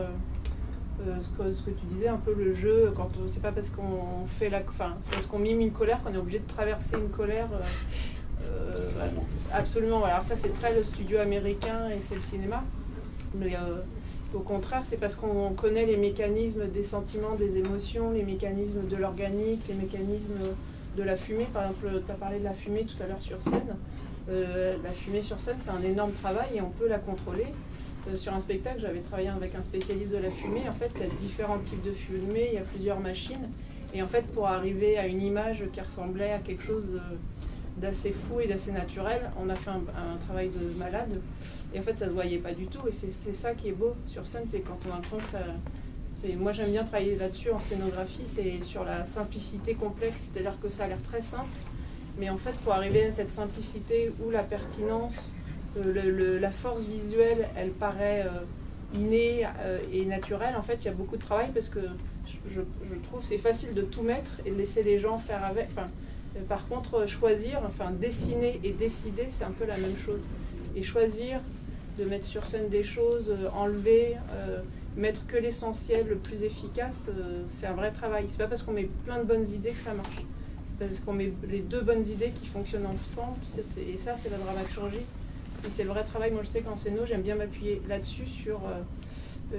ce que tu disais, un peu le jeu. Quand c'est pas parce qu'on fait c'est parce qu'on mime une colère qu'on est obligé de traverser une colère. Absolument. Alors ça, c'est très le studio américain et c'est le cinéma. Mais au contraire, c'est parce qu'on connaît les mécanismes des sentiments, des émotions, les mécanismes de l'organique, les mécanismes de la fumée. Par exemple, tu as parlé de la fumée tout à l'heure sur scène. La fumée sur scène, c'est un énorme travail et on peut la contrôler. Sur un spectacle, j'avais travaillé avec un spécialiste de la fumée. En fait, il y a différents types de fumée, il y a plusieurs machines. Et en fait, pour arriver à une image qui ressemblait à quelque chose d'assez fou et d'assez naturel, on a fait un travail de malade. Et en fait, ça se voyait pas du tout. Et c'est ça qui est beau sur scène, c'est quand on a l'impression que ça... Moi, j'aime bien travailler là-dessus en scénographie, c'est sur la simplicité complexe, c'est-à-dire que ça a l'air très simple. Mais en fait, pour arriver à cette simplicité où la pertinence, la force visuelle, elle paraît innée et naturelle, en fait, il y a beaucoup de travail parce que je trouve que c'est facile de tout mettre et de laisser les gens faire avec. Par contre, choisir, dessiner et décider, c'est un peu la même chose. Et choisir de mettre sur scène des choses, enlever, mettre que l'essentiel, le plus efficace, c'est un vrai travail. C'est pas parce qu'on met plein de bonnes idées que ça marche. Parce qu'on met les deux bonnes idées qui fonctionnent ensemble, et ça, c'est la dramaturgie. Et c'est le vrai travail. Moi, je sais qu'en scéno, j'aime bien m'appuyer là-dessus, sur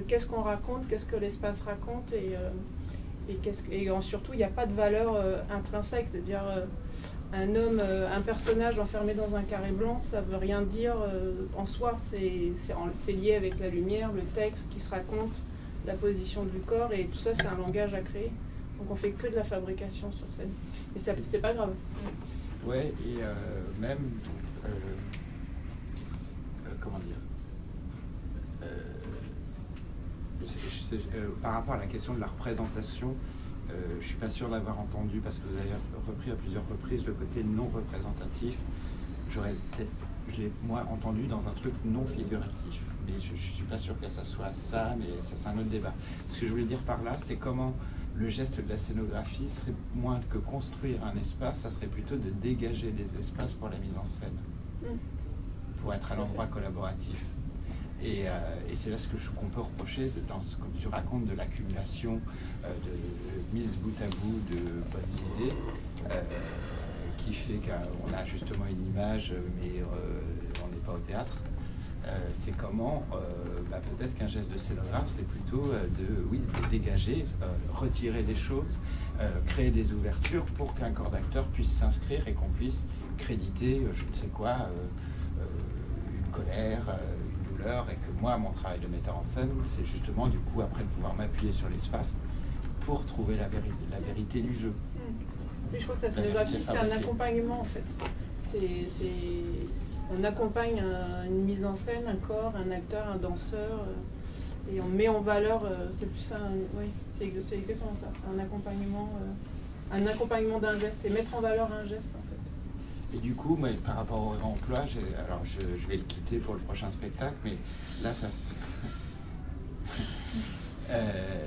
qu'est-ce qu'on raconte, qu'est-ce que l'espace raconte, et surtout, il n'y a pas de valeur intrinsèque. C'est-à-dire, un personnage enfermé dans un carré blanc, ça ne veut rien dire en soi. C'est lié avec la lumière, le texte qui se raconte, la position du corps, et tout ça, c'est un langage à créer. Donc on fait que de la fabrication sur scène. Et c'est pas grave. Ouais, et même, comment dire, je sais par rapport à la question de la représentation, je ne suis pas sûr d'avoir entendu, parce que vous avez repris à plusieurs reprises le côté non représentatif. J'aurais peut-être, je l'ai moi entendu dans un truc non figuratif. Mais je ne suis pas sûr que ça soit ça, mais ça c'est un autre débat. Ce que je voulais dire par là, c'est comment le geste de la scénographie serait moins que construire un espace, ça serait plutôt de dégager des espaces pour la mise en scène, pour être à l'endroit collaboratif. Et c'est là ce qu'on peut reprocher, comme tu racontes, de l'accumulation, de mise bout à bout de bonnes idées, qui fait qu'on a justement une image, mais on n'est pas au théâtre. C'est comment, peut-être qu'un geste de scénographe, c'est plutôt de dégager, retirer des choses, créer des ouvertures pour qu'un corps d'acteur puisse s'inscrire et qu'on puisse créditer, je ne sais quoi, une colère, une douleur, et que moi, mon travail de metteur en scène, c'est justement du coup après de pouvoir m'appuyer sur l'espace pour trouver la vérité du jeu. Mais je crois que la scénographie, c'est un accompagnement en fait. On accompagne une mise en scène, un corps, un acteur, un danseur, et on met en valeur, c'est plus c'est exactement ça, c'est un accompagnement d'un geste, c'est mettre en valeur un geste en fait. Et du coup, moi, par rapport au réemploi, alors je vais le quitter pour le prochain spectacle, mais là ça...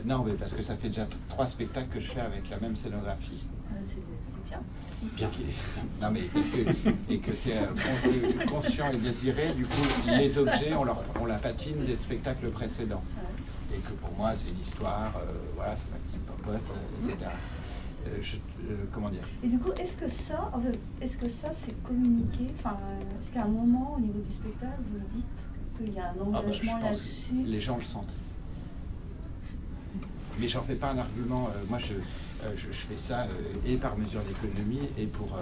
non, mais parce que ça fait déjà 3 spectacles que je fais avec la même scénographie. C'est bien. Bien non mais et que c'est conscient et désiré, du coup les objets on la patine des spectacles précédents. Et que pour moi c'est l'histoire, voilà, c'est ma petite popote, etc. Comment dire? Et du coup, est-ce que ça c'est communiqué? Enfin, est-ce qu'à un moment au niveau du spectacle vous dites qu'il y a un engagement là-dessus? Les gens le sentent. Mais j'en fais pas un argument. Moi, je fais ça et par mesure d'économie et pour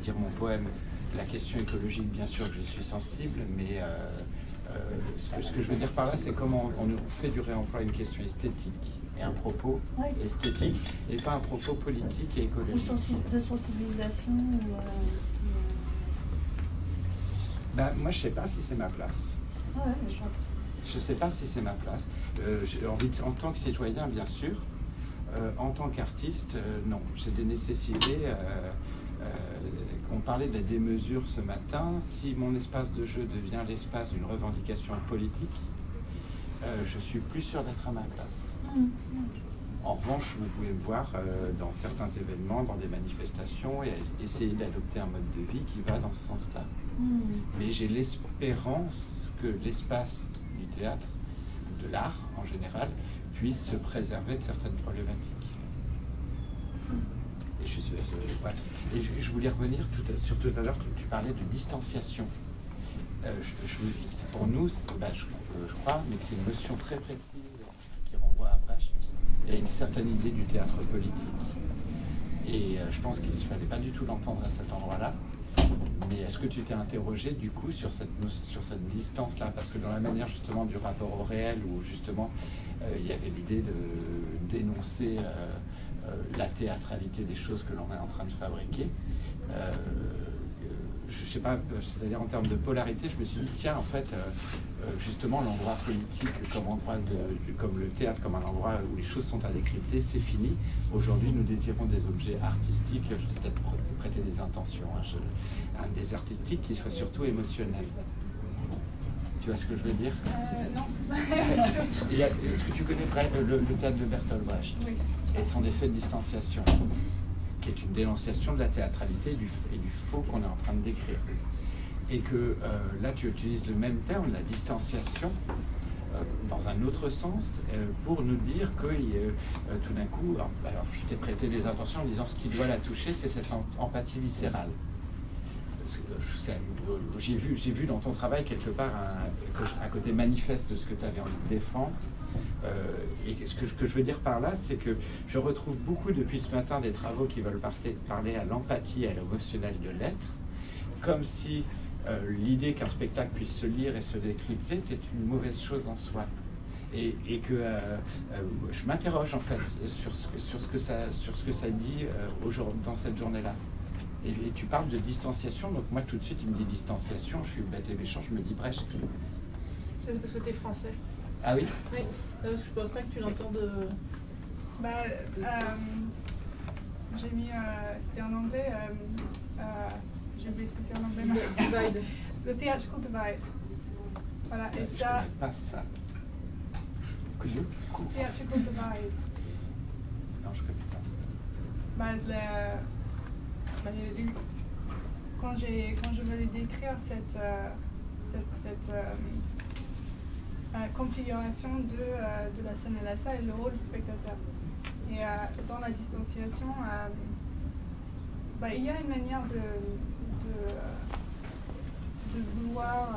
dire mon poème. La question écologique, bien sûr que je suis sensible, mais ce que je veux dire par là, c'est comment on fait du réemploi une question esthétique et un propos esthétique et pas un propos politique et écologique. Ou de sensibilisation Moi, je sais pas si c'est ma place. Ouais, mais je sais pas si c'est ma place. J'ai envie en tant que citoyen, bien sûr. En tant qu'artiste, non. J'ai des nécessités. On parlait de la démesure ce matin. Si mon espace de jeu devient l'espace d'une revendication politique, je suis plus sûr d'être à ma place. En revanche, vous pouvez me voir dans certains événements, dans des manifestations, et essayer d'adopter un mode de vie qui va dans ce sens-là. Mais j'ai l'espérance que l'espace du théâtre, de l'art en général, puisse se préserver de certaines problématiques. Et je voulais revenir sur tout à l'heure, tu parlais de distanciation. Pour nous, je crois, mais c'est une notion très précise qui renvoie à Brecht et à une certaine idée du théâtre politique. Et je pense qu'il ne fallait pas du tout l'entendre à cet endroit-là. Mais est-ce que tu t'es interrogé du coup sur cette distance-là? Parce que dans la manière justement du rapport au réel, où justement il y avait l'idée de dénoncer la théâtralité des choses que l'on est en train de fabriquer, je sais pas, c'est-à-dire en termes de polarité, je me suis dit tiens, en fait, justement l'endroit politique comme le théâtre, comme un endroit où les choses sont à décrypter, c'est fini. Aujourd'hui, nous désirons des objets artistiques, je vais peut-être prêter des intentions, des artistiques qui soient surtout émotionnels. Tu vois ce que je veux dire? Non. Est-ce que tu connais le théâtre de Bertolt Brecht? Oui. Et son effet de distanciation, qui est une dénonciation de la théâtralité et du faux qu'on est en train de décrire. Et que là, tu utilises le même terme, la distanciation, dans un autre sens, pour nous dire que tout d'un coup, alors je t'ai prêté des intentions en disant ce qui doit la toucher, c'est cette empathie viscérale. J'ai vu dans ton travail quelque part un côté manifeste de ce que tu avais envie de défendre. Et ce que je veux dire par là, c'est que je retrouve beaucoup depuis ce matin des travaux qui veulent parler à l'empathie et à l'émotionnel de l'être, comme si l'idée qu'un spectacle puisse se lire et se décrypter était une mauvaise chose en soi. Et que je m'interroge en fait sur ce que ça dit dans cette journée-là. Et tu parles de distanciation, donc moi tout de suite il me dit distanciation, je suis bête et méchant, je me dis Brecht. C'est parce que tu es français. Ah oui? Oui. Parce que je pense pas que tu l'entends de... Bah, j'ai mis, c'était en anglais, j'ai oublié ce que c'est en anglais. Divide. Le theatrical divide. Voilà, et ça... Pas ça. Theatrical divide. Non, je connais pas. Quand je voulais décrire cette configuration de la scène et la salle et le rôle du spectateur. Et dans la distanciation, il y a une manière de vouloir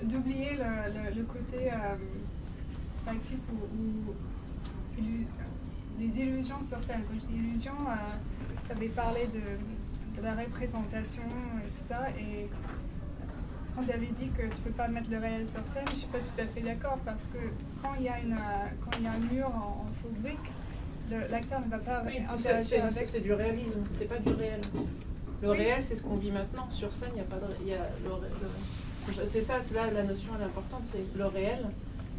d'oublier le côté factice ou des illusions sur scène. Quand je dis illusions, tu avais parlé de la représentation et tout ça, et quand tu avais dit que tu ne peux pas mettre le réel sur scène, je ne suis pas tout à fait d'accord, parce que quand il y a un mur en faux briques, l'acteur ne va pas interagir avec... C'est du réalisme, c'est pas du réel. Le réel, c'est ce qu'on vit maintenant. Sur scène, il n'y a pas de... C'est ça, là, la notion elle est importante, c'est le réel.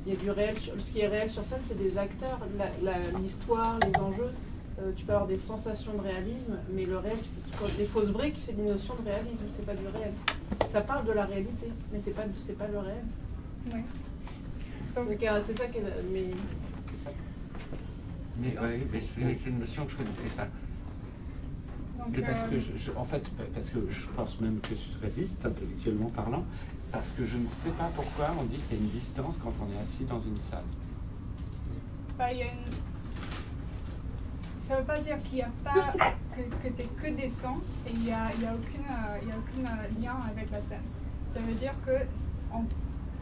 Il y a du réel, ce qui est réel sur scène, c'est des acteurs, l'histoire, les enjeux. Tu peux avoir des sensations de réalisme, mais le réel, les fausses briques, c'est une notion de réalisme, c'est pas du réel. Ça parle de la réalité, mais c'est pas le réel. Oui. Donc c'est ça qui est... Mais c'est une notion que je connaissais pas. Donc, parce que parce que je pense même que tu te résistes, intellectuellement parlant, parce que je ne sais pas pourquoi on dit qu'il y a une distance quand on est assis dans une salle. Ça ne veut pas dire qu'il n'y a pas que tu es que distant et il n'y a aucun lien avec la scène. Ça veut dire que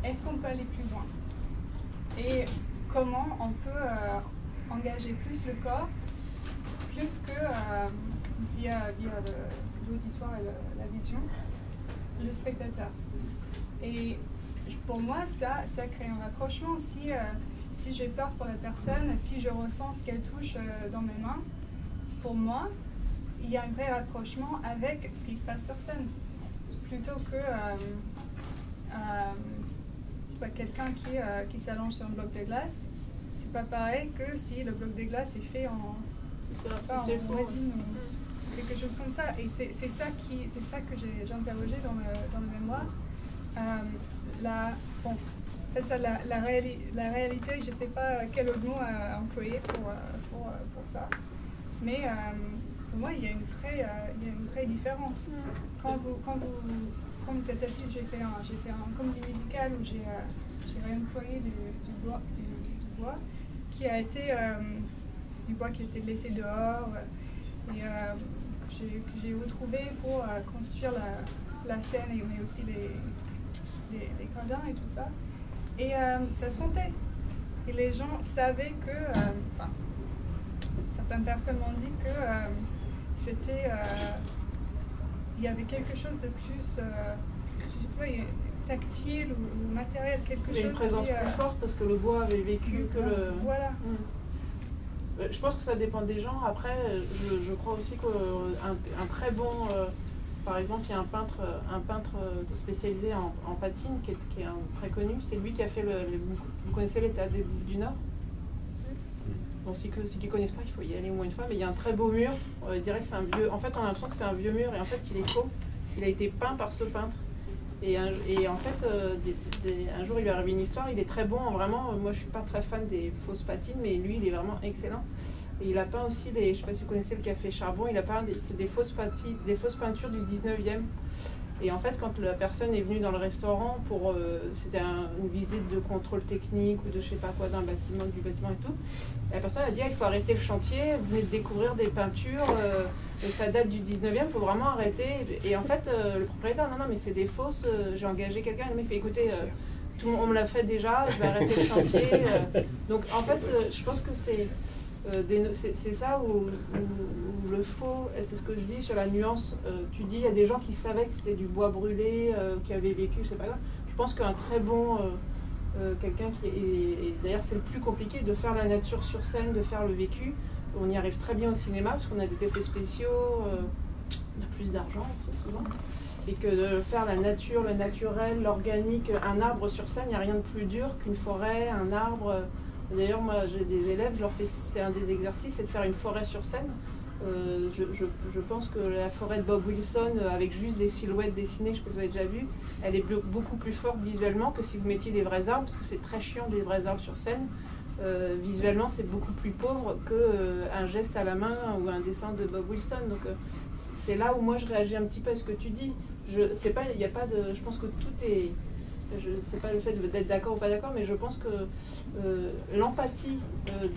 est-ce qu'on peut aller plus loin et comment on peut engager plus le corps, plus que via l'auditoire et la vision, le spectateur. Et pour moi, ça crée un rapprochement. Si j'ai peur pour la personne, si je ressens ce qu'elle touche dans mes mains, pour moi, il y a un vrai rapprochement avec ce qui se passe sur scène. Plutôt que quelqu'un qui s'allonge sur un bloc de glace, c'est pas pareil que si le bloc de glace est fait en résine ou quelque chose comme ça. Et c'est ça que j'ai interrogé dans le mémoire. La réalité, je ne sais pas quel autre mot employer pour ça. Mais pour moi, il y a une vraie différence. Quand vous êtes assis, j'ai fait un comédie musicale où j'ai réemployé du bois qui a été du bois qui était laissé dehors et que j'ai retrouvé pour construire la scène mais aussi les gradins et tout ça. Et ça se sentait. Et les gens savaient que, certaines personnes m'ont dit que c'était, il y avait quelque chose de plus, je sais pas, tactile ou matériel, quelque chose. Il y a une présence plus forte parce que le bois avait vécu que le... Voilà. Je pense que ça dépend des gens. Après, je crois aussi qu'un très bon... par exemple, il y a un peintre spécialisé en patine qui est très connu. C'est lui qui a fait vous connaissez les théâtres des Bouffes du Nord? Donc, ceux qui ne connaissent pas, il faut y aller au moins une fois. Mais il y a un très beau mur. On dirait que c'est un vieux... En fait, on a l'impression que c'est un vieux mur et en fait, il est faux. Il a été peint par ce peintre. Et en fait, un jour, il lui est arrivé une histoire. Il est très bon, vraiment. Moi, je ne suis pas très fan des fausses patines, mais lui, il est vraiment excellent. Et il a peint aussi je ne sais pas si vous connaissez le Café Charbon, il a peint des fausses peintures du 19e. Et en fait, quand la personne est venue dans le restaurant c'était une visite de contrôle technique ou de je sais pas quoi du bâtiment et tout, la personne a dit il faut arrêter le chantier, vous venez de découvrir des peintures, ça date du 19e, il faut vraiment arrêter. Et en fait, le propriétaire, non mais c'est des fausses, j'ai engagé quelqu'un, le mec fait écoutez, on me l'a fait déjà, je vais arrêter le chantier. Donc en fait, je pense que c'est ça où le faux, et c'est ce que je dis sur la nuance, tu dis il y a des gens qui savaient que c'était du bois brûlé, qui avaient vécu, c'est pas grave. Je pense qu'un très bon, quelqu'un qui est, d'ailleurs c'est le plus compliqué de faire la nature sur scène, de faire le vécu, on y arrive très bien au cinéma parce qu'on a des effets spéciaux, on a plus d'argent aussi souvent, et que de faire la nature, le naturel, l'organique, un arbre sur scène, il n'y a rien de plus dur qu'une forêt, un arbre. D'ailleurs, moi j'ai des élèves, c'est un des exercices, c'est de faire une forêt sur scène. Je pense que la forêt de Bob Wilson, avec juste des silhouettes dessinées, je ne sais pas si vous avez déjà vu, elle est beaucoup plus forte visuellement que si vous mettiez des vrais arbres, parce que c'est très chiant des vrais arbres sur scène. Visuellement, c'est beaucoup plus pauvre qu'un geste à la main ou un dessin de Bob Wilson. Donc c'est là où moi je réagis un petit peu à ce que tu dis. Je pense que tout est... C'est pas le fait d'être d'accord ou pas d'accord, mais je pense que l'empathie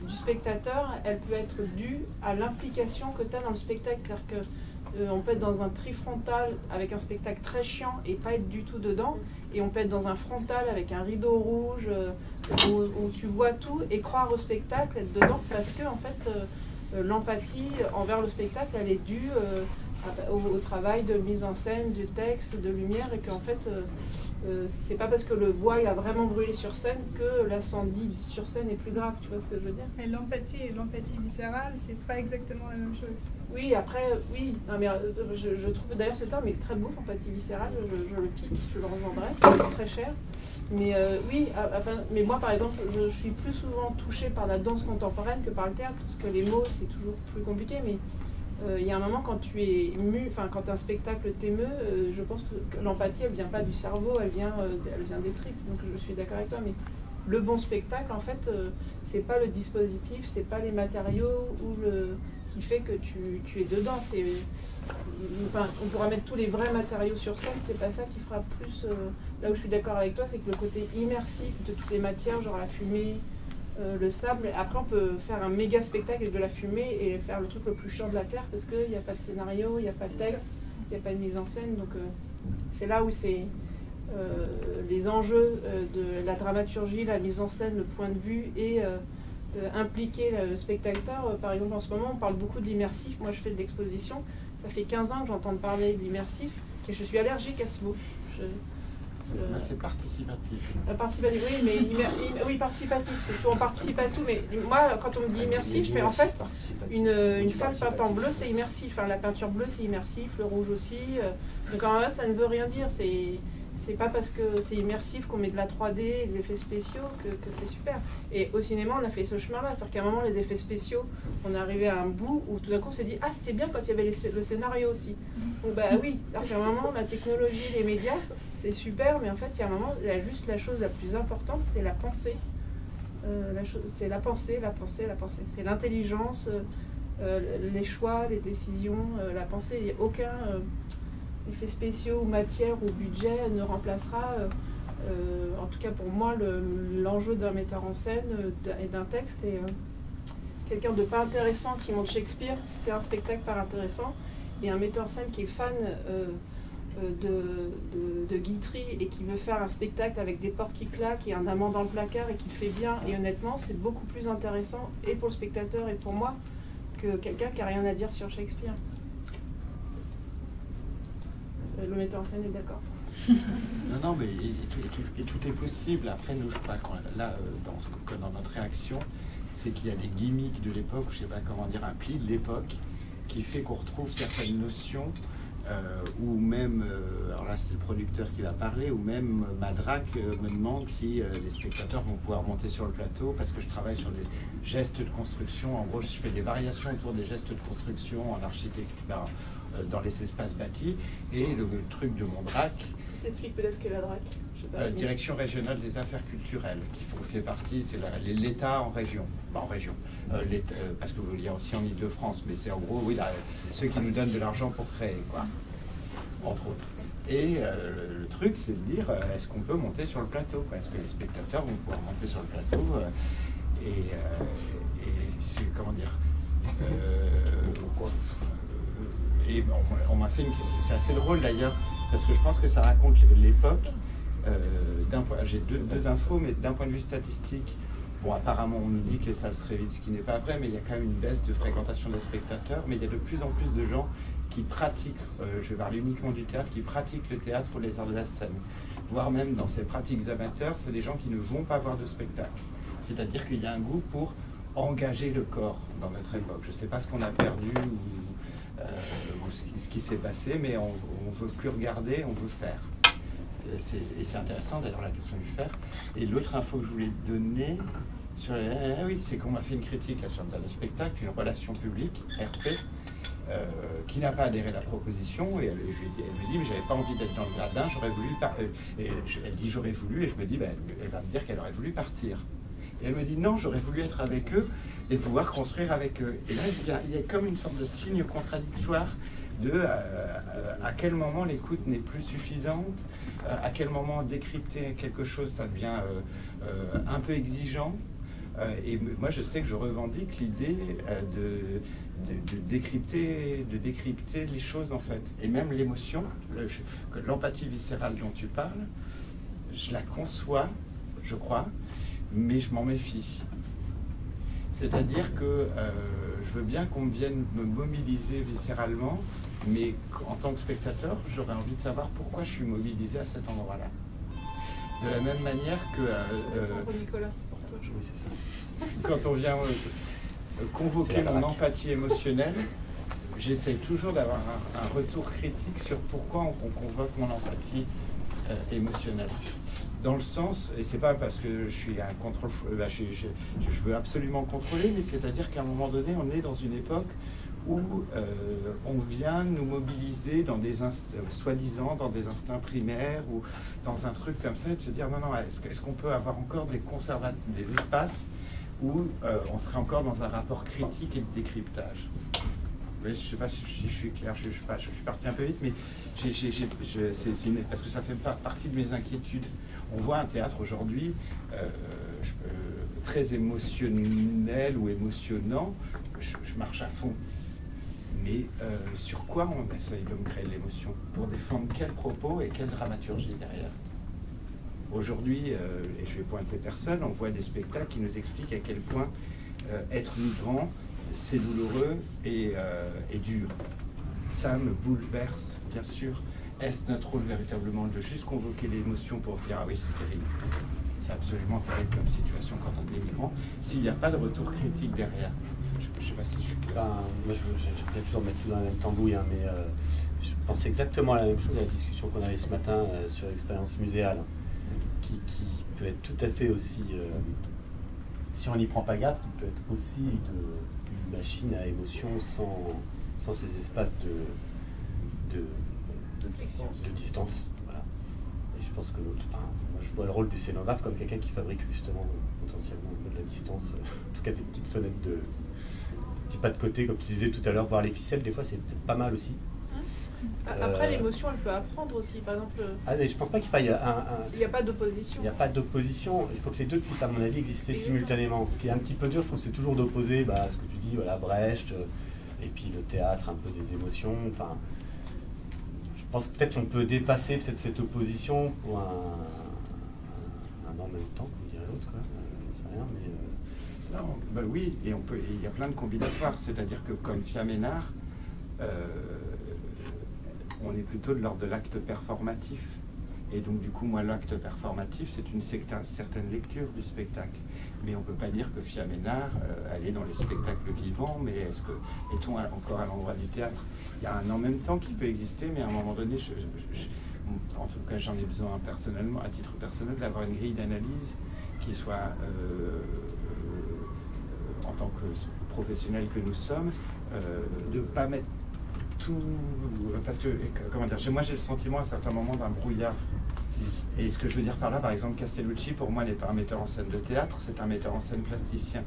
du spectateur, elle peut être due à l'implication que tu as dans le spectacle. C'est-à-dire qu'on peut être dans un trifrontal avec un spectacle très chiant et pas être du tout dedans, et on peut être dans un frontal avec un rideau rouge où tu vois tout et croire au spectacle, être dedans, parce que en fait l'empathie envers le spectacle, elle est due au travail de mise en scène, du texte, de lumière, et qu'en fait c'est pas parce que le bois il a vraiment brûlé sur scène que l'incendie sur scène est plus grave, tu vois ce que je veux dire? Mais l'empathie et l'empathie viscérale, c'est pas exactement la même chose. Oui, après, oui, non, mais je trouve d'ailleurs ce terme est très beau, l'empathie viscérale, je le pique, je le revendrai, très cher. Mais oui, mais moi par exemple, je suis plus souvent touchée par la danse contemporaine que par le théâtre, parce que les mots c'est toujours plus compliqué, mais il y a un moment quand tu es ému, quand un spectacle t'émeut, je pense que l'empathie elle vient pas du cerveau, elle vient des tripes, donc je suis d'accord avec toi, mais le bon spectacle en fait c'est pas le dispositif, c'est pas les matériaux qui fait que tu es dedans, on pourra mettre tous les vrais matériaux sur scène, c'est pas ça qui fera plus, là où je suis d'accord avec toi, c'est que le côté immersif de toutes les matières, genre la fumée, le sable. Après, on peut faire un méga spectacle avec de la fumée et faire le truc le plus chiant de la Terre parce qu'il n'y a pas de scénario, il n'y a pas de texte, il n'y a pas de mise en scène. Donc, c'est là où c'est les enjeux de la dramaturgie, la mise en scène, le point de vue et impliquer le spectateur. Par exemple, en ce moment, on parle beaucoup de l'immersif. Moi, je fais de l'exposition. Ça fait 15 ans que j'entends parler de l'immersif et je suis allergique à ce mot. C'est participatif. Participatif, oui, mais oui, participatif, c'est tout, on participe à tout, mais moi, quand on me dit immersif, je fais en fait une salle peinte en bleu, c'est immersif, la peinture bleue, c'est immersif, le rouge aussi, donc en fait, ça ne veut rien dire, c'est pas parce que c'est immersif qu'on met de la 3D, des effets spéciaux que c'est super. Et au cinéma, on a fait ce chemin-là, c'est-à-dire qu'à un moment, les effets spéciaux, on est arrivé à un bout où tout d'un coup, on s'est dit « Ah, c'était bien quand il y avait le scénario aussi ». Donc bah oui, c'est-à-dire qu'à un moment, la technologie, les médias, c'est super, mais en fait, il y a un moment, juste la chose la plus importante, c'est la pensée. C'est la pensée. C'est l'intelligence, les choix, les décisions, la pensée. Il n'y a aucun effet spéciaux ou matière ou budget ne remplacera, en tout cas pour moi, l'enjeu d'un metteur en scène et d'un texte. Et quelqu'un de pas intéressant qui monte Shakespeare, c'est un spectacle pas intéressant. Et un metteur en scène qui est fan de Guitry et qui veut faire un spectacle avec des portes qui claquent et un amant dans le placard et qui le fait bien, et honnêtement c'est beaucoup plus intéressant et pour le spectateur et pour moi que quelqu'un qui n'a rien à dire sur Shakespeare. Le metteur en scène est d'accord. Non, mais tout est possible. Après, nous, je crois que dans notre réaction, c'est qu'il y a des gimmicks de l'époque, je ne sais pas comment dire, un pli de l'époque, qui fait qu'on retrouve certaines notions, ou même, alors là c'est le producteur qui va parler, ou même Madrac me demande si les spectateurs vont pouvoir monter sur le plateau, parce que je travaille sur des gestes de construction. En gros, je fais des variations autour des gestes de construction en architecture, dans les espaces bâtis, et le truc de Mondrac. T'expliques peut-être ce qu'est la DRAC. Direction régionale des affaires culturelles, qui fait partie, c'est l'État en région, parce qu'il y a aussi en Ile-de-France, mais c'est en gros, oui, ceux qui nous donnent de l'argent pour créer, quoi, entre autres. Et le truc, c'est de dire, est-ce qu'on peut monter sur le plateau, quoi? Est-ce que les spectateurs vont pouvoir monter sur le plateau, comment dire, et on m'a fait c'est assez drôle d'ailleurs, parce que je pense que ça raconte l'époque. J'ai deux infos, mais d'un point de vue statistique, bon, apparemment on nous dit que les salles seraient vides, ce qui n'est pas vrai, mais il y a quand même une baisse de fréquentation des spectateurs, mais il y a de plus en plus de gens qui pratiquent, je vais parler uniquement du théâtre, qui pratiquent le théâtre ou les arts de la scène, voire même dans ces pratiques amateurs, c'est des gens qui ne vont pas voir de spectacle. C'est-à-dire qu'il y a un goût pour engager le corps dans notre époque. Je ne sais pas ce qu'on a perdu ou ce ce qui s'est passé, mais on ne veut plus regarder, on veut faire. Et c'est intéressant d'ailleurs la question du faire. Et l'autre info que je voulais te donner, oui, c'est qu'on m'a fait une critique là, sur le spectacle, une relation publique, RP, qui n'a pas adhéré à la proposition, et elle me dit mais j'avais pas envie d'être dans le gradin, j'aurais voulu elle dit j'aurais voulu, et je me dis elle va me dire qu'elle aurait voulu partir. Et elle me dit non, j'aurais voulu être avec eux et pouvoir construire avec eux. Et là il y a comme une sorte de signe contradictoire de à quel moment l'écoute n'est plus suffisante, à quel moment décrypter quelque chose ça devient un peu exigeant. Et moi je sais que je revendique l'idée de décrypter les choses en fait. Et même l'émotion, l'empathie viscérale dont tu parles, je la conçois, je crois, mais je m'en méfie. C'est-à-dire que je veux bien qu'on vienne me mobiliser viscéralement, mais en tant que spectateur, j'aurais envie de savoir pourquoi je suis mobilisé à cet endroit-là. De la même manière que... Nicolas, c'est pour toi. Oui, c'est ça. Quand on vient convoquer mon empathie émotionnelle, j'essaye toujours d'avoir un retour critique sur pourquoi on convoque mon empathie émotionnelle. Dans le sens, et c'est pas parce que je suis un contrôle, je veux absolument contrôler, mais c'est-à-dire qu'à un moment donné, on est dans une époque où on vient nous mobiliser dans des soi-disant dans des instincts primaires ou dans un truc comme ça, et de se dire non, est-ce qu'on peut avoir encore des espaces où on serait encore dans un rapport critique et de décryptage. Oui, je ne sais pas si je suis clair, je suis parti un peu vite, mais parce que ça fait partie de mes inquiétudes. On voit un théâtre aujourd'hui très émotionnel ou émotionnant, je marche à fond. Mais sur quoi on essaye de me créer de l'émotion? Pour défendre quel propos et quelle dramaturgie derrière? Aujourd'hui, et je vais pointer personne, on voit des spectacles qui nous expliquent à quel point être migrant, c'est douloureux et dur. Ça me bouleverse, bien sûr. Est-ce notre rôle véritablement de juste convoquer l'émotion pour dire « Ah oui, c'est terrible ». C'est absolument terrible comme situation quand on est migrant. S'il n'y a pas de retour critique derrière, je ne sais pas si je suis clair. Moi, je vais toujours mettre tout dans la même tambouille, hein, mais je pense exactement à la même chose à la discussion qu'on avait ce matin sur l'expérience muséale, qui peut être tout à fait aussi, si on n'y prend pas garde, qui peut être aussi une machine à émotion sans ces espaces de distance. Voilà. Et je pense que moi je vois le rôle du scénographe comme quelqu'un qui fabrique justement potentiellement un peu de la distance, en tout cas des petites fenêtres de petits pas de côté, comme tu disais tout à l'heure, voir les ficelles, des fois c'est peut-être pas mal aussi. Après l'émotion elle peut apprendre aussi, par exemple. Mais je pense pas qu'il faille il n'y a pas d'opposition. Il n'y a pas d'opposition, il faut que les deux puissent à mon avis exister simultanément. Ce qui est un petit peu dur, je trouve, c'est toujours d'opposer ce que tu dis, voilà, Brecht, et puis le théâtre, un peu des émotions. Enfin, je pense que peut-être on peut dépasser peut-être cette opposition pour un en même temps, comme dirait l'autre, je sais rien, mais... Non, ben oui, et il y a plein de combinatoires, c'est-à-dire que comme Fiaménard, on est plutôt de l'ordre de l'acte performatif. Et donc du coup, moi, l'acte performatif, c'est une certaine lecture du spectacle. Mais on ne peut pas dire que Fiaménard, elle est dans les spectacles vivants, mais est-on encore à l'endroit du théâtre? Il y a un en même temps qui peut exister, mais à un moment donné, en tout cas, j'en ai besoin personnellement, à titre personnel, d'avoir une grille d'analyse qui soit, en tant que professionnel que nous sommes, de ne pas mettre tout... Parce que, comment dire, moi j'ai le sentiment à certains moments d'un brouillard. Et ce que je veux dire par là, par exemple, Castellucci, pour moi, n'est pas un metteur en scène de théâtre, c'est un metteur en scène plasticien.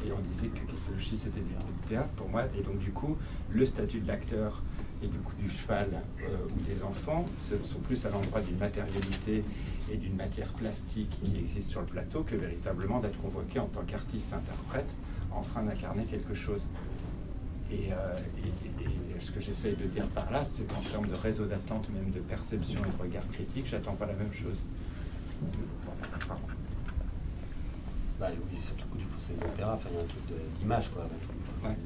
Et on disait que Castellucci, c'était du théâtre pour moi. Et donc, du coup, le statut de l'acteur et du coup du cheval ou des enfants sont plus à l'endroit d'une matérialité et d'une matière plastique qui existe sur le plateau que véritablement d'être convoqué en tant qu'artiste-interprète en train d'incarner quelque chose. Et ce que j'essaye de dire par là, c'est qu'en termes de réseau d'attente, même de perception et de regard critique, j'attends pas la même chose. Pardon. Bah oui, surtout pour ces opéras, il y a un truc d'image, quoi. Ouais.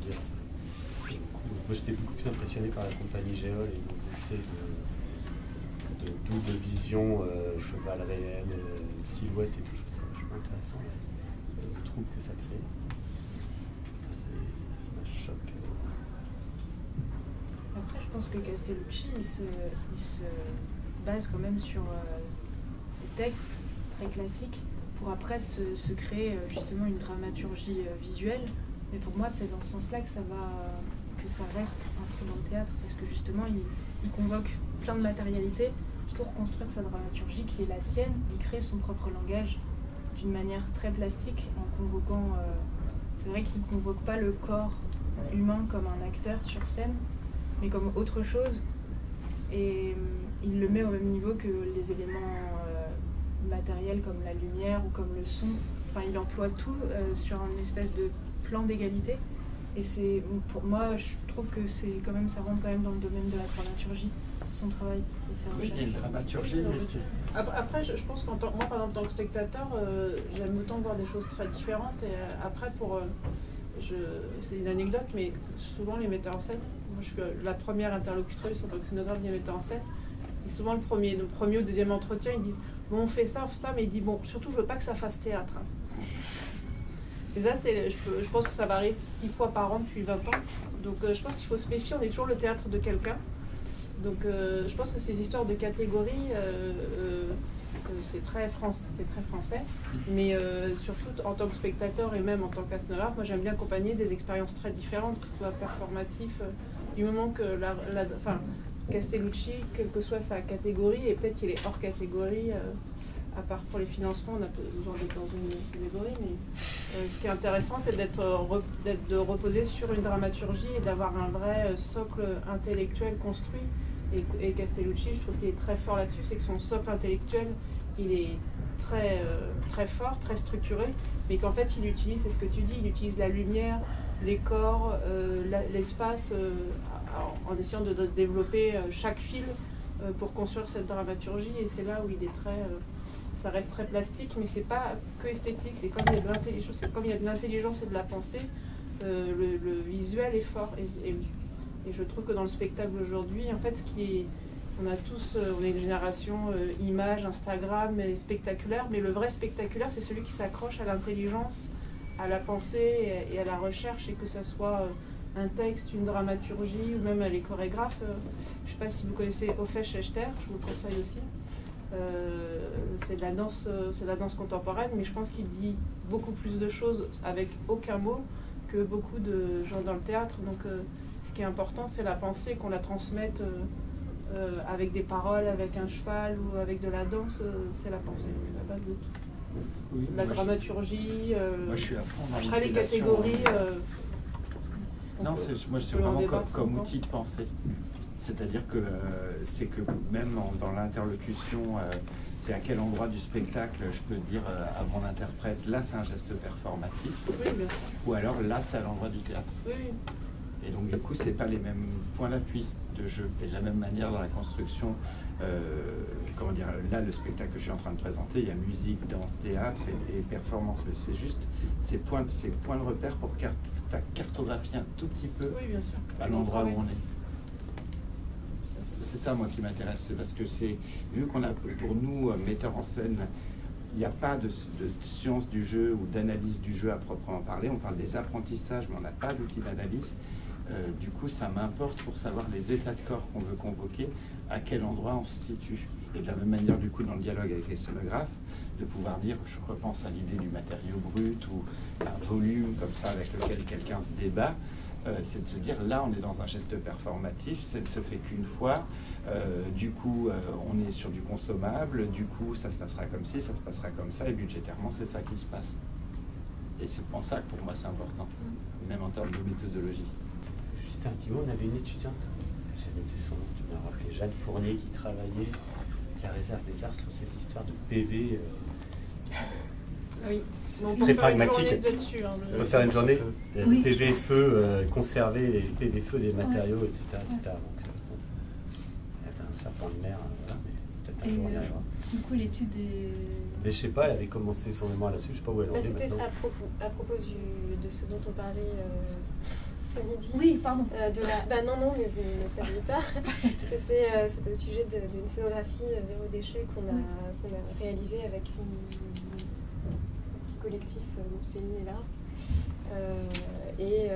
Moi, j'étais beaucoup plus impressionné par la compagnie Géol et nos essais de double vision, cheval réel, silhouette et tout. C'est vachement intéressant, le trouble que ça crée. C'est un choc. Après, je pense que Castellucci, il se base quand même sur des textes très classiques pour après se créer justement une dramaturgie visuelle. Mais pour moi, c'est dans ce sens-là que ça reste inscrit dans le théâtre, parce que justement, il convoque plein de matérialités pour construire sa dramaturgie qui est la sienne. Il crée son propre langage d'une manière très plastique en convoquant... c'est vrai qu'il ne convoque pas le corps humain comme un acteur sur scène, mais comme autre chose. Et il le met au même niveau que les éléments matériels comme la lumière ou comme le son. Enfin, il emploie tout sur une espèce de plan d'égalité. Et c'est, pour moi, je trouve que c'est quand même, ça rentre quand même dans le domaine de la dramaturgie, son travail. Et ses recherches. Oui, il y a une dramaturgie, mais c'est... Après, je pense qu'en tant, moi, par exemple, en tant que spectateur, j'aime autant voir des choses très différentes. Et après, c'est une anecdote, mais souvent les metteurs en scène, moi je suis la première interlocutrice en tant que scénographe des metteurs en scène, et souvent le premier ou deuxième entretien, ils disent bon, on fait ça, mais ils disent bon, surtout je veux pas que ça fasse théâtre. Et ça, je pense que ça varie 6 fois par an depuis 20 ans. Donc je pense qu'il faut se méfier, on est toujours le théâtre de quelqu'un. Donc je pense que ces histoires de catégories, c'est très français. Mais surtout en tant que spectateur et même en tant que scénographe, moi j'aime bien accompagner des expériences très différentes, que ce soit performatif, du moment que Castellucci, quelle que soit sa catégorie, et peut-être qu'il est hors catégorie, à part pour les financements, on a besoin d'être dans une catégorie, mais ce qui est intéressant, c'est de reposer sur une dramaturgie et d'avoir un vrai socle intellectuel construit. Et Castellucci, je trouve qu'il est très fort là-dessus, c'est que son socle intellectuel, il est très, très fort, très structuré, mais qu'en fait, il utilise, c'est ce que tu dis, il utilise la lumière, les corps, l'espace, en essayant de développer chaque fil pour construire cette dramaturgie, et c'est là où il est très... ça reste très plastique, mais c'est pas que esthétique, c'est comme il y a de l'intelligence, et de la pensée, le visuel est fort. Et je trouve que dans le spectacle aujourd'hui, en fait, on est une génération images, Instagram et spectaculaire, mais le vrai spectaculaire, c'est celui qui s'accroche à l'intelligence, à la pensée et à la recherche, et que ça soit un texte, une dramaturgie, ou même les chorégraphes. Je ne sais pas si vous connaissez Ophé Schechter, je vous le conseille aussi. C'est de la danse contemporaine, mais je pense qu'il dit beaucoup plus de choses avec aucun mot que beaucoup de gens dans le théâtre. Donc ce qui est important, c'est la pensée, qu'on la transmette avec des paroles, avec un cheval ou avec de la danse. C'est la pensée, la base de tout. Oui, la dramaturgie, moi je suis à fond dans après les catégories. Non, moi c'est vraiment comme outil de pensée. C'est-à-dire que c'est que même dans l'interlocution, c'est à quel endroit du spectacle je peux dire à mon interprète, là c'est un geste performatif, oui, bien sûr. Ou alors là c'est à l'endroit du théâtre. Oui. Et donc du coup c'est pas les mêmes points d'appui de jeu. Et de la même manière dans la construction, comment dire, là le spectacle que je suis en train de présenter, il y a musique, danse, théâtre et performance. Mais c'est juste ces points de repère pour cartographier un tout petit peu à l'endroit où on est. C'est ça, moi, qui m'intéresse, c'est parce que vu qu'on a, pour nous, metteurs en scène, il n'y a pas de science du jeu ou d'analyse du jeu à proprement parler. On parle des apprentissages, mais on n'a pas d'outil d'analyse. Du coup, ça m'importe pour savoir les états de corps qu'on veut convoquer, à quel endroit on se situe. Et de la même manière, du coup, dans le dialogue avec les scénographes, de pouvoir dire, je repense à l'idée du matériau brut ou d'un volume comme ça avec lequel quelqu'un se débat. C'est de se dire, là on est dans un geste performatif, ça ne se fait qu'une fois, du coup on est sur du consommable, du coup ça se passera comme ci, ça se passera comme ça, et budgétairement c'est ça qui se passe. Et c'est pour ça que pour moi c'est important, même en termes de méthodologie. Juste un petit mot, on avait une étudiante, j'ai noté son nom, tu m'as rappelé, Jeanne Fournier, qui travaillait avec la réserve des arts sur ces histoires de PV. Oui, c'est très pragmatique. On va faire une journée oui. PV-feu, conserver les PV-feu des matériaux, etc. Donc, il y a un serpent de mer, voilà, mais peut-être un jour on y arrivera. Du coup, l'étude est... Mais je sais pas, elle avait commencé son mémoire là-dessus, je sais pas où elle en est C'était maintenant. à propos de ce dont on parlait ce midi. Oui, pardon. Non, mais vous ne saviez pas. C'était au sujet d'une scénographie zéro déchet qu'on a réalisée avec collectif Céline est là. Et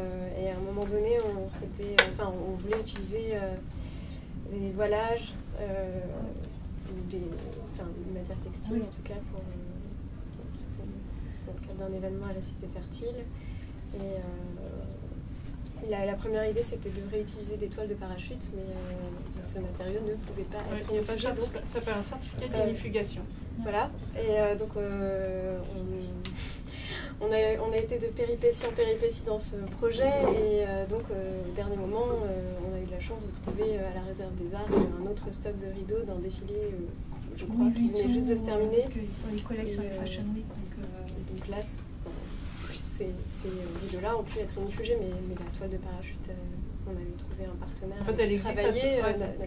à un moment donné, on voulait utiliser des voilages, des matières textiles en tout cas, c'était dans le cadre d'un événement à la Cité Fertile. Et la première idée, c'était de réutiliser des toiles de parachute, mais ce matériau ne pouvait pas être inifugé. Ça s'appelle un certificat d'inifugation. Voilà, et donc on a été de péripétie en péripétie dans ce projet, et donc au dernier moment, on a eu la chance de trouver à la Réserve des Arts un autre stock de rideaux d'un défilé, je crois, qui venait juste de se terminer. Parce qu'il faut les collections de Fashion Week. Donc là, ces rideaux-là ont pu être inifugés, mais la toile de parachute, on avait trouvé un partenaire en fait, elle qui existe, travaillait.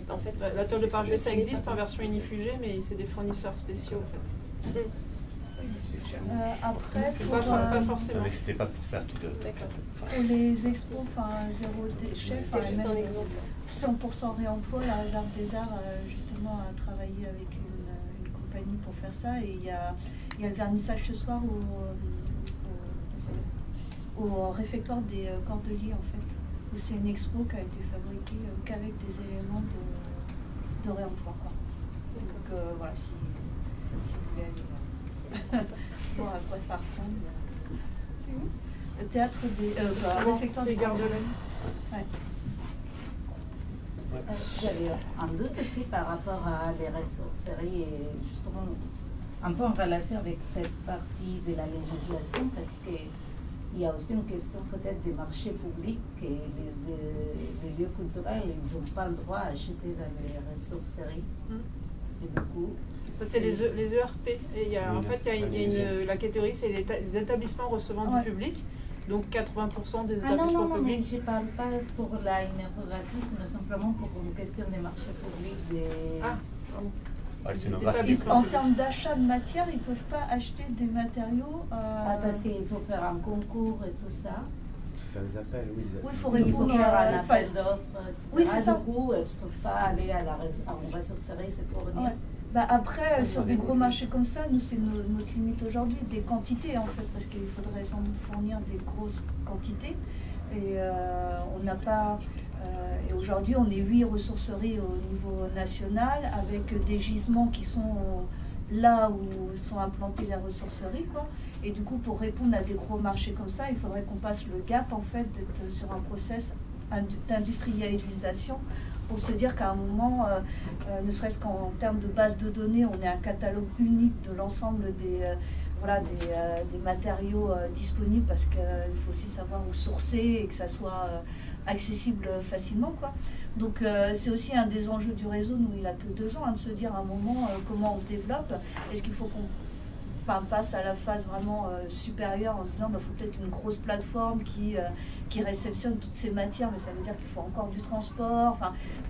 en fait, la toile de parachute, ça existe en version inifugée, mais c'est des fournisseurs spéciaux en fait. Après, pas forcément. Mais c'était pas pour faire tout de. Pour les expos, zéro déchet, c'était juste un exemple. 100% réemploi, la Réserve des Arts justement a travaillé avec une compagnie pour faire ça, et il y a le vernissage ce soir au réfectoire des Cordeliers en fait, où c'est une expo qui a été fabriquée qu'avec des éléments de réemploi, quoi. Donc voilà, si vous voulez aller voir à quoi ça ressemble. C'est où? Le théâtre des réfectoire des Gares de l'Est. Ouais. J'avais un doute aussi par rapport à des ressourceries et justement un peu en relation avec cette partie de la législation, parce qu'il y a aussi une question peut-être des marchés publics et les lieux culturels, ils n'ont pas le droit à acheter dans les ressourceries. Et du coup, c'est les ERP. Et en fait, la catégorie, c'est les établissements recevant du public. Donc 80% des établissements non, publics. mais je ne parle pas pour la inauguration, mais simplement pour une question des marchés publics. En termes d'achat de matière, ils ne peuvent pas acheter des matériaux. Parce qu'il faut faire un concours et tout ça. Faire des appels, oui. Oui, il faut répondre à un appel d'offres, etc. Oui, c'est ça. Du coup, tu ne peux pas aller à une ressourcerie, c'est pour dire. Ouais. Après, sur des gros marchés comme ça, nous, c'est notre limite aujourd'hui, des quantités en fait, parce qu'il faudrait sans doute fournir des grosses quantités. Et on n'a pas. Et aujourd'hui, on est 8 ressourceries au niveau national, avec des gisements qui sont là où sont implantées les ressourceries, quoi. Et du coup, pour répondre à des gros marchés comme ça, il faudrait qu'on passe le gap en fait d'être sur un process d'industrialisation, pour se dire qu'à un moment, ne serait-ce qu'en termes de base de données, on ait un catalogue unique de l'ensemble des matériaux disponibles, parce qu'il faut aussi savoir où sourcer et que ça soit accessible facilement, quoi. Donc c'est aussi un des enjeux du réseau, nous il a que 2 ans, de se dire à un moment comment on se développe. Est-ce qu'il faut qu'on passe à la phase vraiment supérieure en se disant faut peut-être une grosse plateforme qui réceptionne toutes ces matières, mais ça veut dire qu'il faut encore du transport,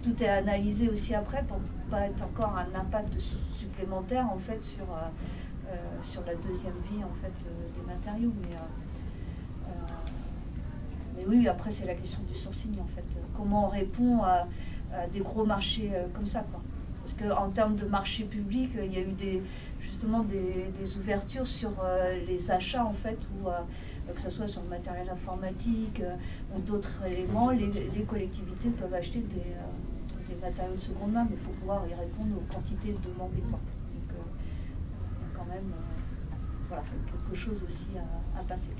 tout est analysé aussi après pour pas être encore un impact supplémentaire en fait sur la deuxième vie en fait des matériaux. Mais oui, après c'est la question du sourcing en fait, comment on répond à des gros marchés comme ça, quoi. Parce qu'en termes de marché public, il y a eu justement des ouvertures sur les achats en fait, où que ce soit sur le matériel informatique ou d'autres éléments, les collectivités peuvent acheter des matériaux de seconde main, mais il faut pouvoir y répondre aux quantités demandées, quoi. Donc il y a quand même quelque chose aussi à passer.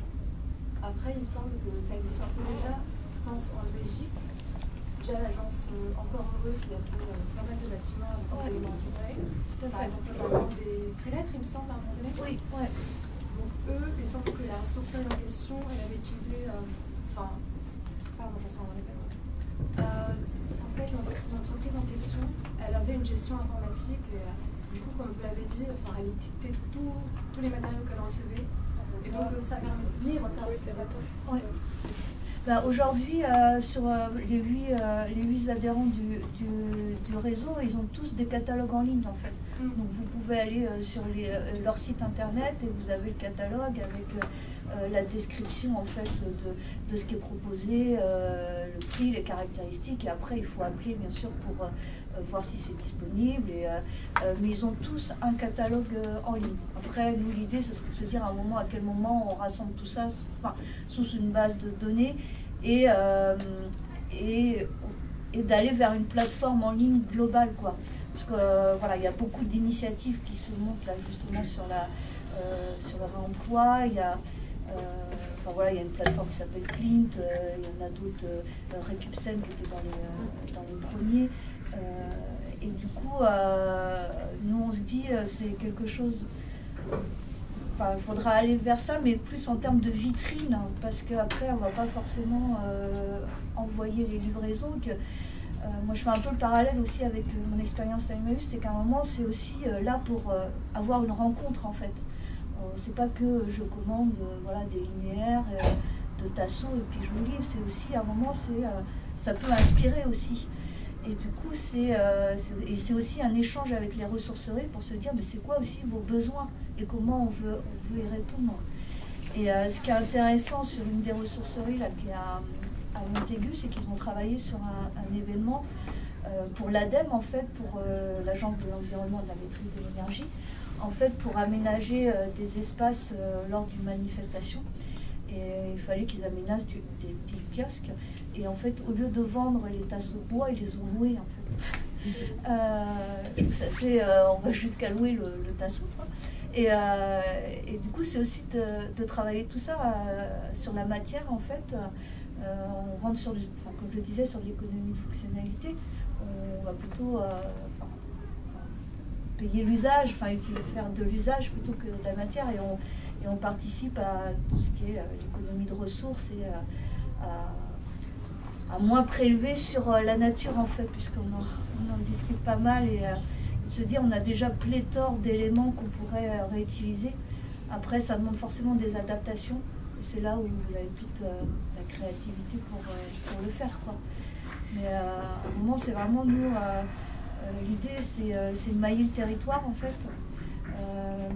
Après, il me semble que ça existe un peu déjà, je pense, en Belgique. Déjà l'agence Encore Heureux qui a fait pas mal de bâtiments avec des éléments culturels. Par exemple, notamment des lettres, il me semble, à un moment donné. Oui, ouais. Donc eux, il me semble que la ressourcerie en question, elle avait utilisé... pardon, je sens en fait, l'entreprise en question, elle avait une gestion informatique et du coup, comme vous l'avez dit, elle étiquetait tous les matériaux qu'elle recevait. Et donc ça permet de venir. Oui, c'est vrai. Ouais. Aujourd'hui, sur les 8 adhérents du réseau, ils ont tous des catalogues en ligne en fait. Donc vous pouvez aller sur leur site internet et vous avez le catalogue avec la description en fait de ce qui est proposé, le prix, les caractéristiques, et après il faut appeler bien sûr pour voir si c'est disponible. Mais ils ont tous un catalogue en ligne. Après, nous l'idée ce serait de se dire à quel moment on rassemble tout ça sous une base de données et et d'aller vers une plateforme en ligne globale, quoi. Parce que voilà, il y a beaucoup d'initiatives qui se montent là justement sur le réemploi. Il y a enfin, voilà, il y a une plateforme qui s'appelle Clint, il y en a d'autres, Recupsen qui était dans les premiers. Et du coup, nous on se dit c'est quelque chose. Enfin, il faudra aller vers ça, mais plus en termes de vitrine, hein, parce qu'après, on ne va pas forcément envoyer les livraisons. Moi, je fais un peu le parallèle aussi avec mon expérience à Emmaüs, c'est qu'à un moment, c'est aussi là pour avoir une rencontre, en fait. C'est pas que je commande voilà, des linéaires de Tasso et puis je vous livre, c'est aussi, à un moment, ça peut inspirer aussi. Et du coup, c'est aussi un échange avec les ressourceries pour se dire, mais c'est quoi aussi vos besoins et comment on veut y répondre. Et ce qui est intéressant sur une des ressourceries là, qui est à Montaigu, c'est qu'ils ont travaillé sur un événement pour l'ADEME, en fait, pour l'Agence de l'environnement et de la maîtrise de l'énergie, en fait, pour aménager des espaces lors d'une manifestation. Et il fallait qu'ils aménagent des petits kiosques. Et en fait, au lieu de vendre les tasses de bois, ils les ont loués, en fait. Donc ça, on va jusqu'à louer le tasseau, quoi. Et du coup, c'est aussi de travailler tout ça sur la matière, en fait. On rentre sur, comme je le disais, sur l'économie de fonctionnalité. On va plutôt payer l'usage, faire de l'usage plutôt que de la matière. Et on participe à tout ce qui est l'économie de ressources et à moins prélever sur la nature, en fait, puisqu'on en discute pas mal. Et se dire on a déjà pléthore d'éléments qu'on pourrait réutiliser. Après, ça demande forcément des adaptations. Et c'est là où vous avez toute la créativité pour le faire, quoi. Mais à un moment, c'est vraiment nous, l'idée, c'est de mailler le territoire, en fait.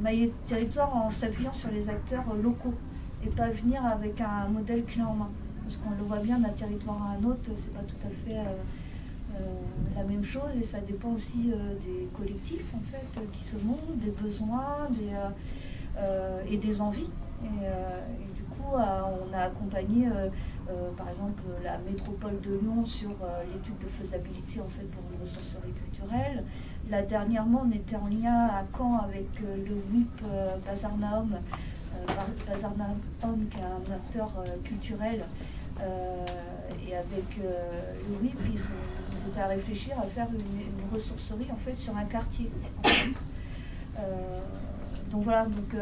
Mailler le territoire en s'appuyant sur les acteurs locaux et pas venir avec un modèle clé en main. Parce qu'on le voit bien d'un territoire à un autre, c'est pas tout à fait la même chose et ça dépend aussi des collectifs, en fait, qui se montent, des besoins et des envies. Et du coup, on a accompagné par exemple la métropole de Lyon sur l'étude de faisabilité, en fait, pour une ressourcerie culturelle. Là, dernièrement, on était en lien à Caen avec le WIP Bazar Nahom, qui est un acteur culturel, et avec le WIP, ils étaient à réfléchir à faire une ressourcerie, en fait, sur un quartier. Donc voilà, donc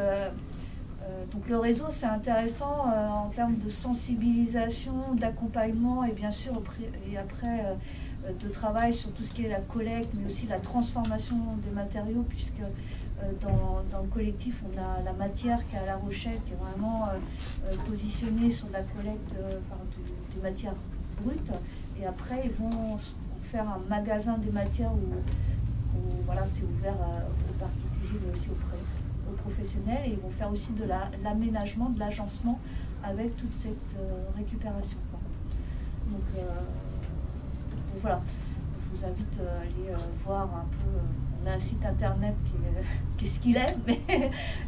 le réseau, c'est intéressant en termes de sensibilisation, d'accompagnement et bien sûr, et après, de travail sur tout ce qui est la collecte, mais aussi la transformation des matériaux, puisque dans le collectif, on a la matière qui est à La Rochelle, qui est vraiment positionnée sur la collecte des matières brutes. Et après, ils vont faire un magasin des matières où voilà, c'est ouvert aux particuliers, mais aussi aux professionnels. Et ils vont faire aussi de l'aménagement, de l'agencement avec toute cette récupération, quoi. Donc voilà, je vous invite à aller voir un peu. On a un site internet qui est ce qu'il est, mais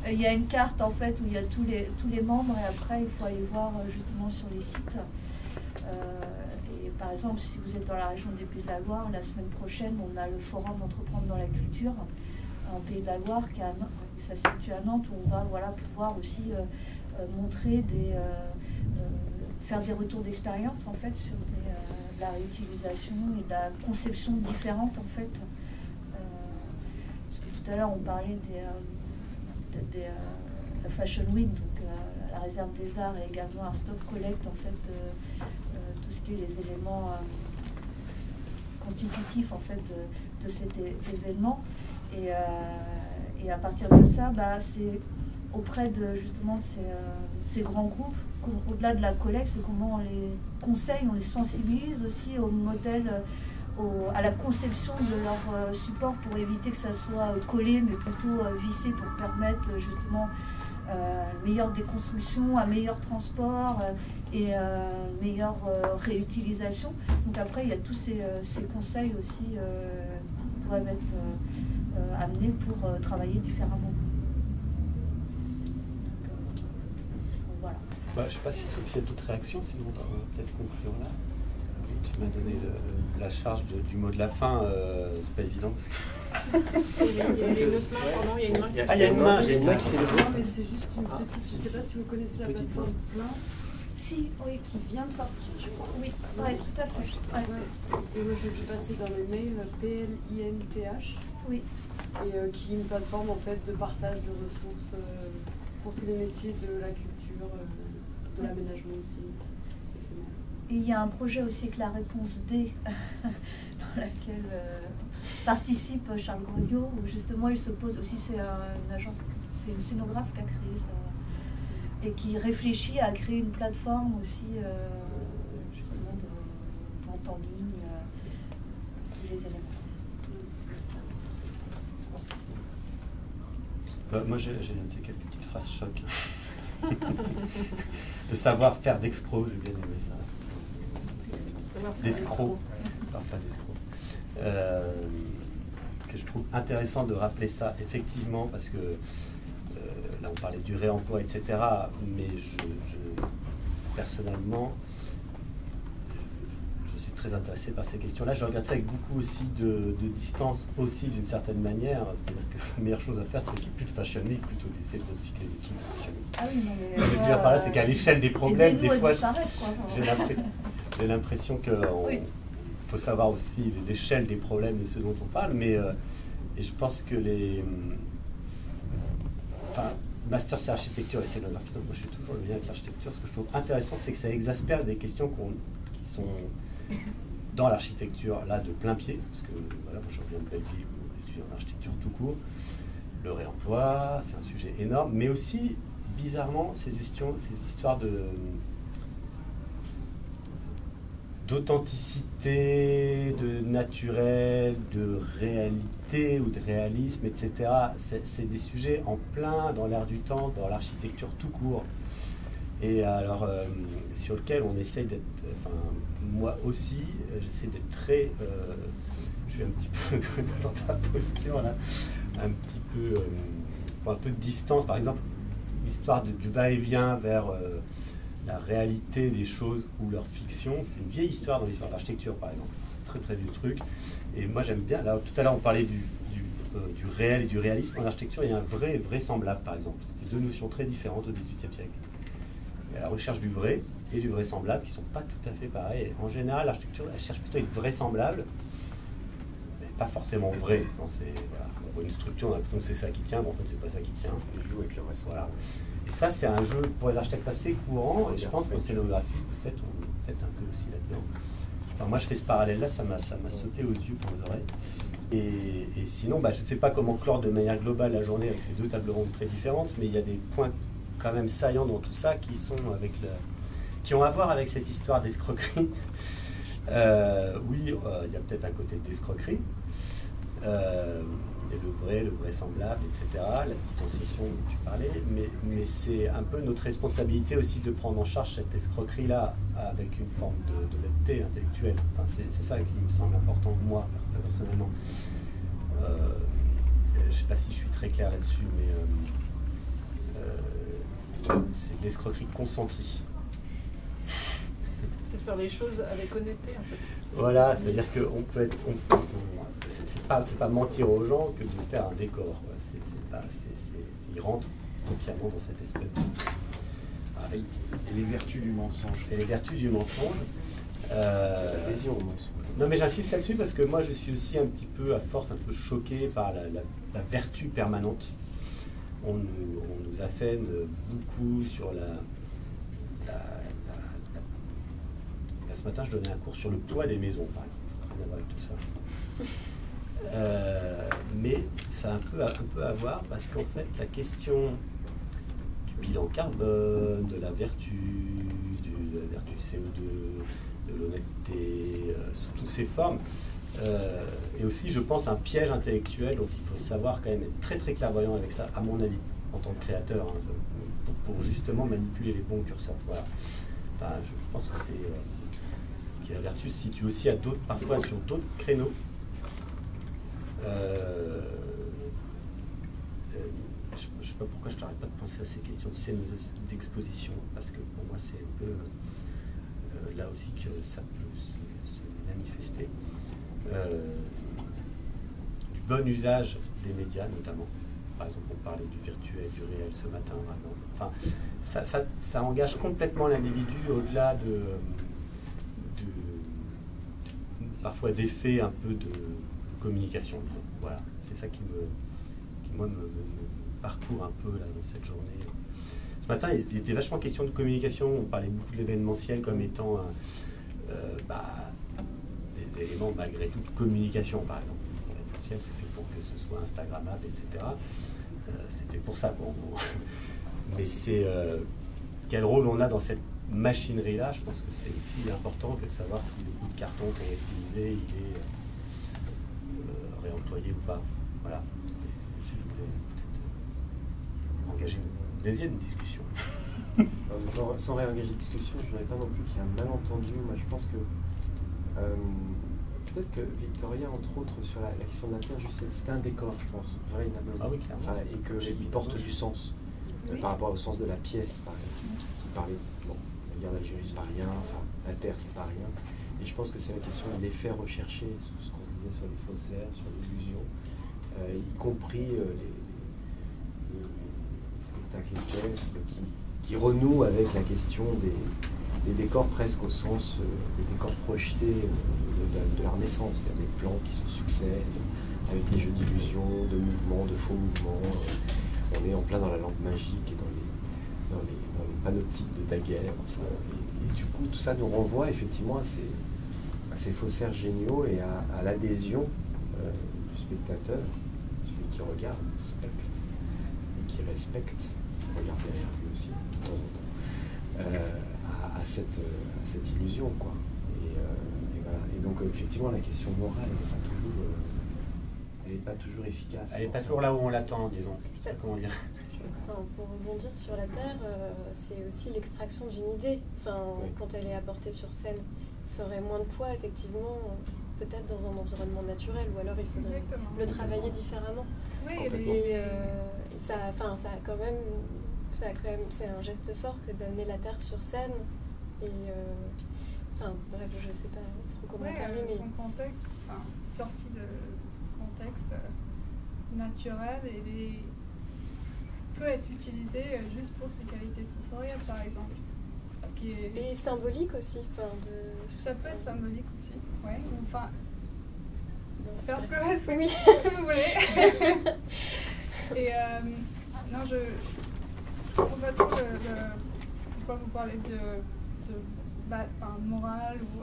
il y a une carte, en fait, où il y a tous les membres et après il faut aller voir justement sur les sites. Et par exemple, si vous êtes dans la région des Pays de la Loire, la semaine prochaine, on a le forum Entreprendre dans la culture en Pays de la Loire, ça se situe à Nantes, où on va pouvoir aussi montrer faire des retours d'expérience, en fait, sur de la réutilisation et de la conception différente, en fait. Parce que tout à l'heure, on parlait de la Fashion Week, donc la réserve des arts et également un stock collect, en fait, tout ce qui est les éléments constitutifs, en fait, de cet événement. Et à partir de ça, c'est auprès de justement ces grands groupes, au-delà de la collecte, c'est comment on les conseille, on les sensibilise aussi au modèle, à la conception de leur support pour éviter que ça soit collé, mais plutôt vissé pour permettre justement meilleure déconstruction, un meilleur transport et meilleure réutilisation. Donc après, il y a tous ces conseils aussi qui doivent être amenés pour travailler différemment. Voilà. Je ne sais pas si Sophie a d'autres réactions, sinon on va peut-être conclure là. tu m'as donné la charge du mot de la fin, c'est pas évident. Il y a une autre main, pardon, il y a une main qui... Ah, il y a une main, j'ai une main qui s'est levée. Non, mais c'est juste une petite. Je ne sais pas si vous connaissez la plateforme Plainte. Si, oui. Qui vient de sortir, je crois. Oui, ouais, tout à fait. Ouais. Et moi, je l'ai vu passer dans le mail PLINTH. Oui. Et qui est une plateforme en fait de partage de ressources pour tous les métiers de la culture, de l'aménagement aussi. Et il y a un projet aussi avec la réponse D, dans laquelle participe Charles Grodiot, où justement il se pose aussi, c'est une agence, c'est une scénographe qui a créé ça, et qui réfléchit à créer une plateforme aussi, justement, de vente en ligne, tous les éléments. Moi j'ai noté quelques petites phrases choc. Le savoir-faire d'escroc, j'ai bien aimé ça. D'escroc, savoir-faire d'escroc. Que je trouve intéressant de rappeler ça, effectivement, parce que là on parlait du réemploi, etc. Mais personnellement, je suis très intéressé par ces questions-là. Je regarde ça avec beaucoup aussi de distance, aussi d'une certaine manière. C'est-à-dire que la meilleure chose à faire, c'est qu'il n'y ait plus de Fashion Week, plutôt d'essayer de recycler des trucs de Fashion Week. Ah oui, non, mais ce que je veux dire par là, c'est qu'à l'échelle des problèmes, des fois, j'ai l'impression qu'il faut savoir aussi l'échelle des problèmes et ce dont on parle, mais et je pense que master c'est architecture et scénographie, donc moi je fais toujours le lien avec l'architecture. Ce que je trouve intéressant, c'est que ça exaspère des questions qui sont dans l'architecture là de plein pied, parce que voilà, moi je reviens de Belgique où j'étudie en architecture tout court. Le réemploi, c'est un sujet énorme, mais aussi bizarrement ces histoires d'authenticité, de naturel, de réalité ou de réalisme, etc. C'est des sujets en plein dans l'air du temps, dans l'architecture tout court. Et alors, sur lequel on essaye d'être, enfin, moi aussi, j'essaie d'être très, je suis un petit peu dans ta posture là, un petit peu, un peu de distance, par exemple, l'histoire du va-et-vient vers la réalité des choses ou leur fiction, c'est une vieille histoire dans l'histoire de l'architecture, par exemple. C'est un très très vieux truc. Et moi j'aime bien, là tout à l'heure on parlait du réel et du réalisme. En architecture, il y a un vrai et vraisemblable, par exemple. C'est deux notions très différentes au XVIIIe siècle. Il y a la recherche du vrai et du vraisemblable qui ne sont pas tout à fait pareils. En général, l'architecture, elle cherche plutôt à être vraisemblable, mais pas forcément vrai. Voilà. On voit une structure, on a l'impression que c'est ça qui tient, mais en fait c'est pas ça qui tient. Je joue avec le vraisemblable. Voilà. Et ça, c'est un jeu pour les architectes assez courant, et je pense qu'en scénographie, peut-être un peu aussi là-dedans. Alors moi, je fais ce parallèle-là, ça m'a sauté aux yeux, aux oreilles. Et sinon, je ne sais pas comment clore de manière globale la journée avec ces deux tables rondes très différentes, mais il y a des points quand même saillants dans tout ça qui ont à voir avec cette histoire d'escroquerie. Oui, il y a peut-être un côté d'escroquerie. Le vrai, le vraisemblable, etc., la distanciation dont tu parlais, mais c'est un peu notre responsabilité aussi de prendre en charge cette escroquerie-là avec une forme d'honnêteté intellectuelle. Enfin, c'est ça qui me semble important, moi, personnellement. Je ne sais pas si je suis très clair là-dessus, mais c'est de l'escroquerie consentie. C'est de faire les choses avec honnêteté, en fait. Voilà, c'est-à-dire qu'on peut être... c'est pas mentir aux gens que de faire un décor. Ils rentrent consciemment dans cette espèce de... Et les vertus du mensonge. Et les vertus du mensonge. L'adhésion au mensonge. Non, mais j'insiste là-dessus parce que moi, je suis aussi un petit peu, à force, un peu choqué par la vertu permanente. On nous assène beaucoup sur ce matin, je donnais un cours sur le poids des maisons, par exemple. Rien à voir avec tout ça. Mais ça a un peu à voir parce qu'en fait, la question du bilan carbone, de la vertu CO2, de l'honnêteté, sous toutes ces formes, et aussi, je pense, un piège intellectuel dont il faut savoir quand même être très très clairvoyant avec ça, à mon avis, en tant que créateur, pour justement manipuler les bons curseurs. Voilà. Enfin, je pense que c'est... la vertu se situe aussi parfois sur d'autres créneaux. Je ne sais pas pourquoi je n'arrête pas de penser à ces questions de scènes d'exposition, parce que pour moi c'est un peu là aussi que ça peut manifester. Du bon usage des médias notamment. Par exemple, on parlait du virtuel, du réel ce matin. Enfin, ça engage complètement l'individu au-delà parfois d'effets un peu de communication. Voilà, c'est ça qui moi, me parcourt un peu là, dans cette journée. Ce matin, il était vachement question de communication. On parlait beaucoup de l'événementiel comme étant des éléments malgré tout de communication, par exemple. L'événementiel, c'est fait pour que ce soit Instagrammable, etc. C'est fait pour ça. Bon. Mais c'est quel rôle on a dans cette machinerie-là. Je pense que c'est aussi important que de savoir si le bout de carton qu'on a utilisé, il est réemployé ou pas. Voilà. Je voulais peut-être engager une deuxième discussion. Sans réengager de discussion, je ne dirais pas non plus qu'il y a un malentendu. Moi, je pense que peut-être que Victoria, entre autres, sur la question de la Terre, c'était un décor, je pense, véritablement. Ah oui, clairement. Enfin, et qu'il porte du sens par rapport au sens de la pièce, par exemple, qui parlait. Bon, la guerre d'Algérie, c'est pas rien. Enfin, la Terre, c'est pas rien. Et je pense que c'est la question de l'effet recherché, ce qu'on disait sur les faussaires, sur l'illusion, y compris les spectacles équestres qui renouent avec la question des décors presque au sens des décors projetés de la Renaissance, c'est-à-dire des plans qui se succèdent, avec des jeux d'illusions, de mouvements, de faux mouvements. On est en plein dans la lampe magique et dans les panoptiques de Daguerre. Et du coup, tout ça nous renvoie effectivement à ces faussaires géniaux et à l'adhésion du spectateur, celui qui regarde le spectacle et qui respecte, regarde derrière lui aussi, de temps en temps, à cette illusion, quoi. Et voilà. Et donc, effectivement, la question morale, elle n'est pas toujours efficace. Elle n'est pas toujours là où on l'attend, disons. Je sais pas comment dire. Enfin, pour rebondir sur la Terre, c'est aussi l'extraction d'une idée. Enfin, oui. Quand elle est apportée sur scène, ça aurait moins de poids, effectivement, peut-être dans un environnement naturel, ou alors il faudrait le travailler différemment. Oui, et ça a quand même, c'est un geste fort que d'amener la Terre sur scène. Et enfin, bref, je sais pas trop comment parler, mais son contexte, enfin, sorti de contexte naturel, et peut être utilisé juste pour ses qualités sensorielles, par exemple. Ce qui est... Et symbolique aussi. Ça peut être symbolique aussi, ouais. Enfin, faire ce que, oui. ce que vous voulez. Et non, je comprends pas trop pourquoi vous parlez de morale ou...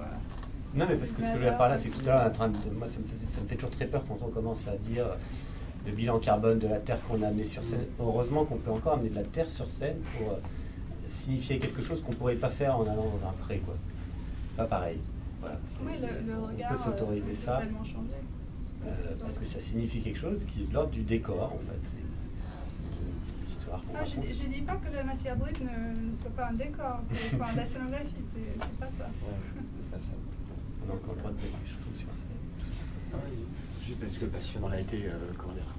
non, mais parce que ce que je veux dire par là, c'est que tout à l'heure, moi, ça me fait toujours très peur quand on commence à dire le bilan carbone de la Terre qu'on a amené sur scène. Heureusement qu'on peut encore amener de la Terre sur scène pour signifier quelque chose qu'on ne pourrait pas faire en allant dans un pré, quoi. Pas pareil. Voilà. Oui, le regard on peut s'autoriser ça. Totalement changé. Parce que ça signifie quelque chose qui est de l'ordre du décor, en fait. L'histoire qu'on raconte. Je ne dis pas que la matière brute ne soit pas un décor, c'est pas la scénographie, c'est pas ça. Ouais, c'est pas ça. On a encore le droit de mettre des chevaux sur scène, tout ça. C'est passionnant. On a été, comment dire,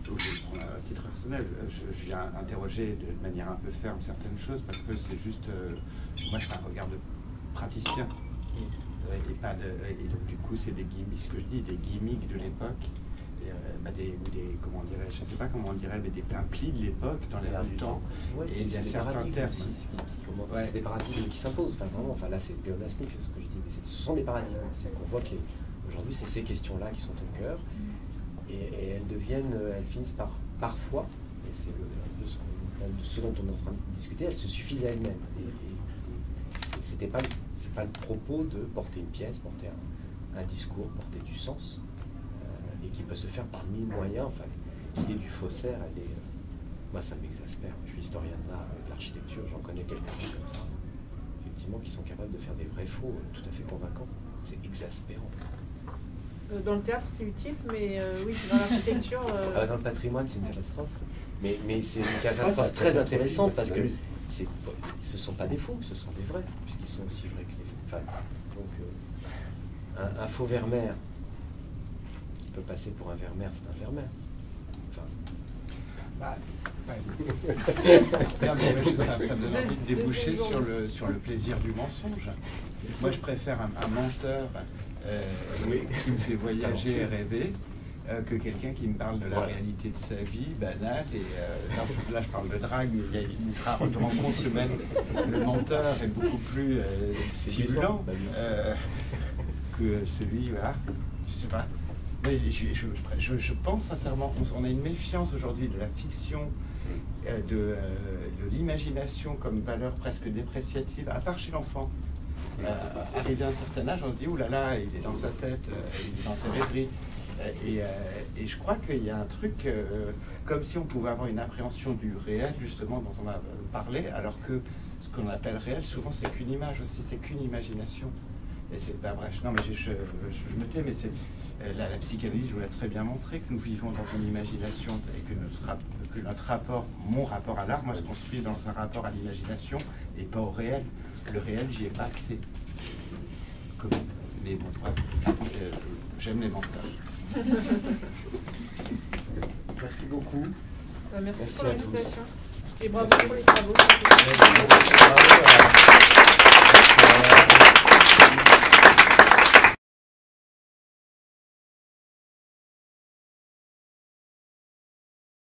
je prends à titre personnel, je viens interroger de manière un peu ferme certaines choses parce que c'est juste, moi c'est un regard de praticien. Et donc du coup c'est des gimmicks, ce que je dis, des gimmicks de l'époque, comment dirais-je, je ne sais pas comment on dirait, mais un pli de l'époque dans l'air du temps. Ouais, et il y a certains termes. C'est des paradigmes qui s'imposent, enfin, vraiment, enfin là c'est pléonasmique ce que je dis, mais ce sont des paradigmes. C'est qu'on voit qu'aujourd'hui c'est ces questions-là qui sont au cœur. Et elles finissent par, parfois, et c'est un peu ce dont on est en train de discuter, elles se suffisent à elles-mêmes. Et c'est pas le propos de porter une pièce, porter un discours, porter du sens, et qui peut se faire par mille moyens. Enfin, l'idée du faussaire, moi ça m'exaspère. Je suis historien de l'art, de l'architecture, j'en connais quelques-uns comme ça, effectivement, qui sont capables de faire des vrais faux tout à fait convaincants. C'est exaspérant. Dans le théâtre, c'est utile, mais oui, dans l'architecture... Dans le patrimoine, c'est une catastrophe. Mais c'est une catastrophe très intéressante parce que ce ne sont pas des faux, ce sont des vrais, puisqu'ils sont aussi vrais que les faux. Enfin, donc, un faux Vermeer qui peut passer pour un Vermeer, c'est un Vermeer. Ça me donne envie de déboucher sur le plaisir du mensonge. Moi, je préfère un menteur qui me fait voyager et rêver que quelqu'un qui me parle de la réalité de sa vie, banale. Et là, je parle de drague, mais il y a une rencontre humaine. Le menteur est beaucoup plus stimulant que celui, voilà, je sais pas. Mais je pense sincèrement, on a une méfiance aujourd'hui de la fiction, de l'imagination comme valeur presque dépréciative, à part chez l'enfant. Arrivé à un certain âge, on se dit, oulala, il est dans sa tête, il est dans ses rêveries. Et je crois qu'il y a un truc, comme si on pouvait avoir une appréhension du réel, justement, dont on a parlé, alors que ce qu'on appelle réel, souvent, c'est qu'une image aussi, c'est qu'une imagination. Et c'est, bref, non, mais je me tais, mais c'est... La psychanalyse vous l'a très bien montré, que nous vivons dans une imagination et que notre rapport, mon rapport à l'art, moi, se construit dans un rapport à l'imagination et pas au réel. Le réel, j'y ai pas accès. Mais bon, bref, j'aime les menteurs. Merci beaucoup. Merci pour à l'invitation. tous. Et bravo pour les travaux. Bravo.